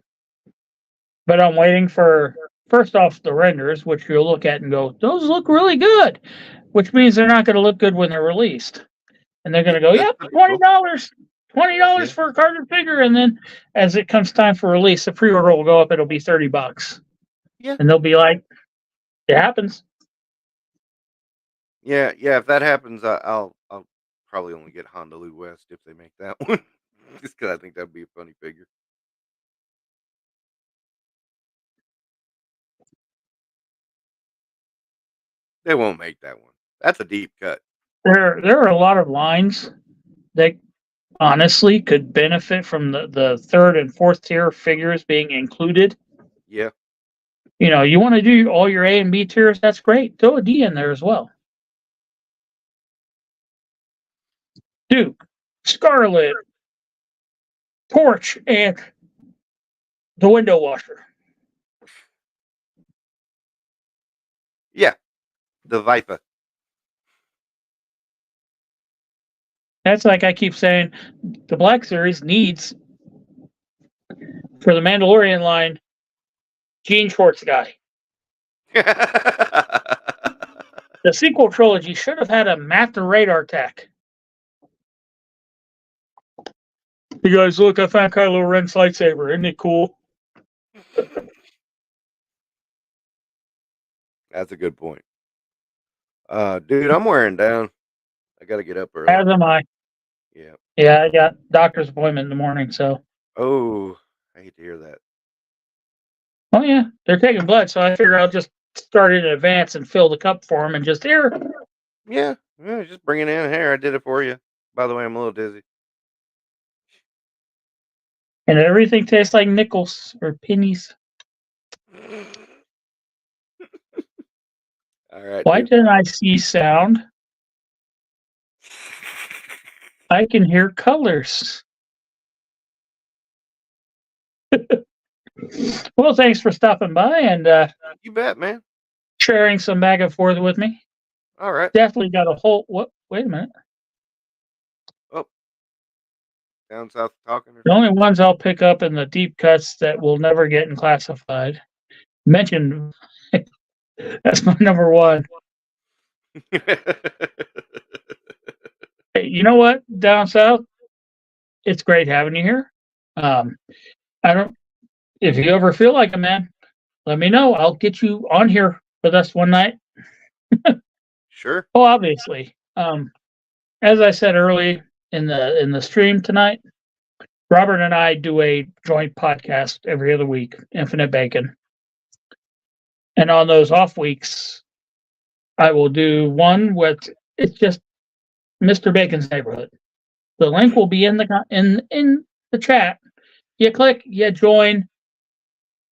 But I'm waiting for, first off, the renders, which you'll look at and go, those look really good. Which means they're not going to look good when they're released. And they're going to go, That's yep, pretty $20. cool. $20 Yeah. for a carded figure. And then as it comes time for release, the pre-order will go up. It'll be $30. Yeah. And they'll be like, it happens. Yeah. If that happens, I'll probably only get Honolulu West if they make that one. Just because I think that'd be a funny figure. They won't make that one. That's a deep cut. There are a lot of lines that honestly could benefit from the 3rd and 4th tier figures being included. Yeah. You want to do all your A and B tiers, that's great. Throw a D in there as well. Duke, Scarlet, Torch, and the window washer. Yeah. The Viper. That's like I keep saying, the Black Series needs, for the Mandalorian line, Gene Schwartz guy. The sequel trilogy should have had a Master Radar tech. You guys, look, I found Kylo Ren's lightsaber. Isn't it cool? That's a good point. Dude, I'm wearing down. I got to get up early. As am I. Yeah. Yeah, I got doctor's appointment in the morning, so. Oh, I hate to hear that. Oh, yeah. They're taking blood, so I figure I'll just start in advance and fill the cup for them and just here. Yeah, just bring it in here. I did it for you. By the way, I'm a little dizzy. And everything tastes like nickels or pennies. All right. Why dude. didn't I see sound? I can hear colors. Well, thanks for stopping by and You bet, man. sharing some back and forth with me. All right. Definitely got a whole. What? Wait a minute. down south talking? Or The only ones I'll pick up in the deep cuts that will never get in classified. Mentioned. That's my number one. Hey, you know what? Down south, it's great having you here. I don't. If you ever feel like a man, let me know. I'll get you on here with us one night. Sure. Oh, obviously. As I said early in the stream tonight, Robert and I do a joint podcast every other week, Infinite Bacon. And on those off weeks, I will do one with it's just Mr. Bacon's Neighborhood. The link will be in the chat. You click, you join.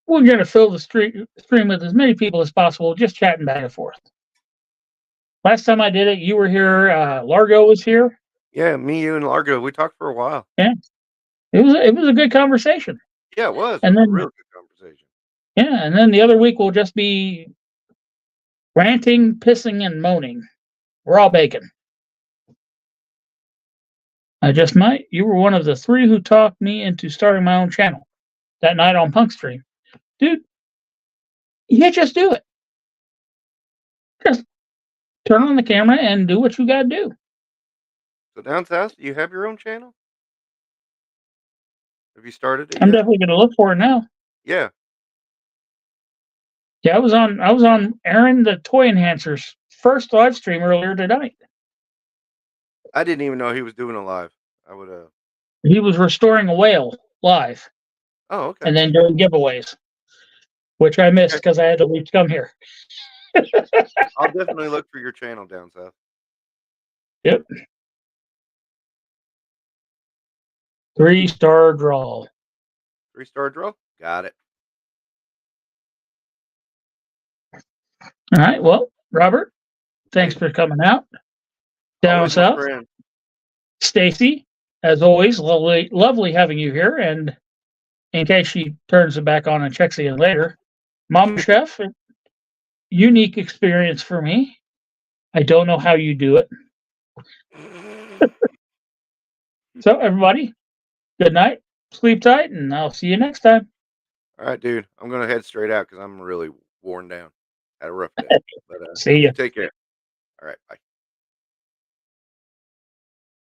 We're going to fill the stream with as many people as possible, just chatting back and forth. Last time I did it, you were here. Largo was here. Yeah, me, you, and Largo. We talked for a while. Yeah, it was a good conversation. Yeah, it was. And It was then a real good conversation. yeah, and then the other week will just be ranting, pissing, and moaning. We're all bacon. I just might. You were one of the 3 who talked me into starting my own channel that night on Punk Stream. Dude, you just do it. Just turn on the camera and do what you gotta do. So down south, do you have your own channel? Have you started it I'm yet? definitely gonna look for it now. Yeah. Yeah, I was on Aaron the Toy Enhancer's first live stream earlier tonight. I didn't even know he was doing a live. I would He was restoring a whale live Oh, okay. and then doing giveaways, which I missed because I had to leave to come here. I'll definitely look for your channel down south. Yep. 3-star draw. 3-star draw? Got it. All right. Well, Robert, thanks for coming out. Down Always my south. friend. Stacy, as always, lovely having you here. And in case she turns it back on and checks again later, Mama Chef, unique experience for me. I don't know how you do it. So, everybody, good night, sleep tight, and I'll see you next time. All right, dude. I'm gonna head straight out because I'm really worn down. Had a rough day. But See ya. take care. All right, bye.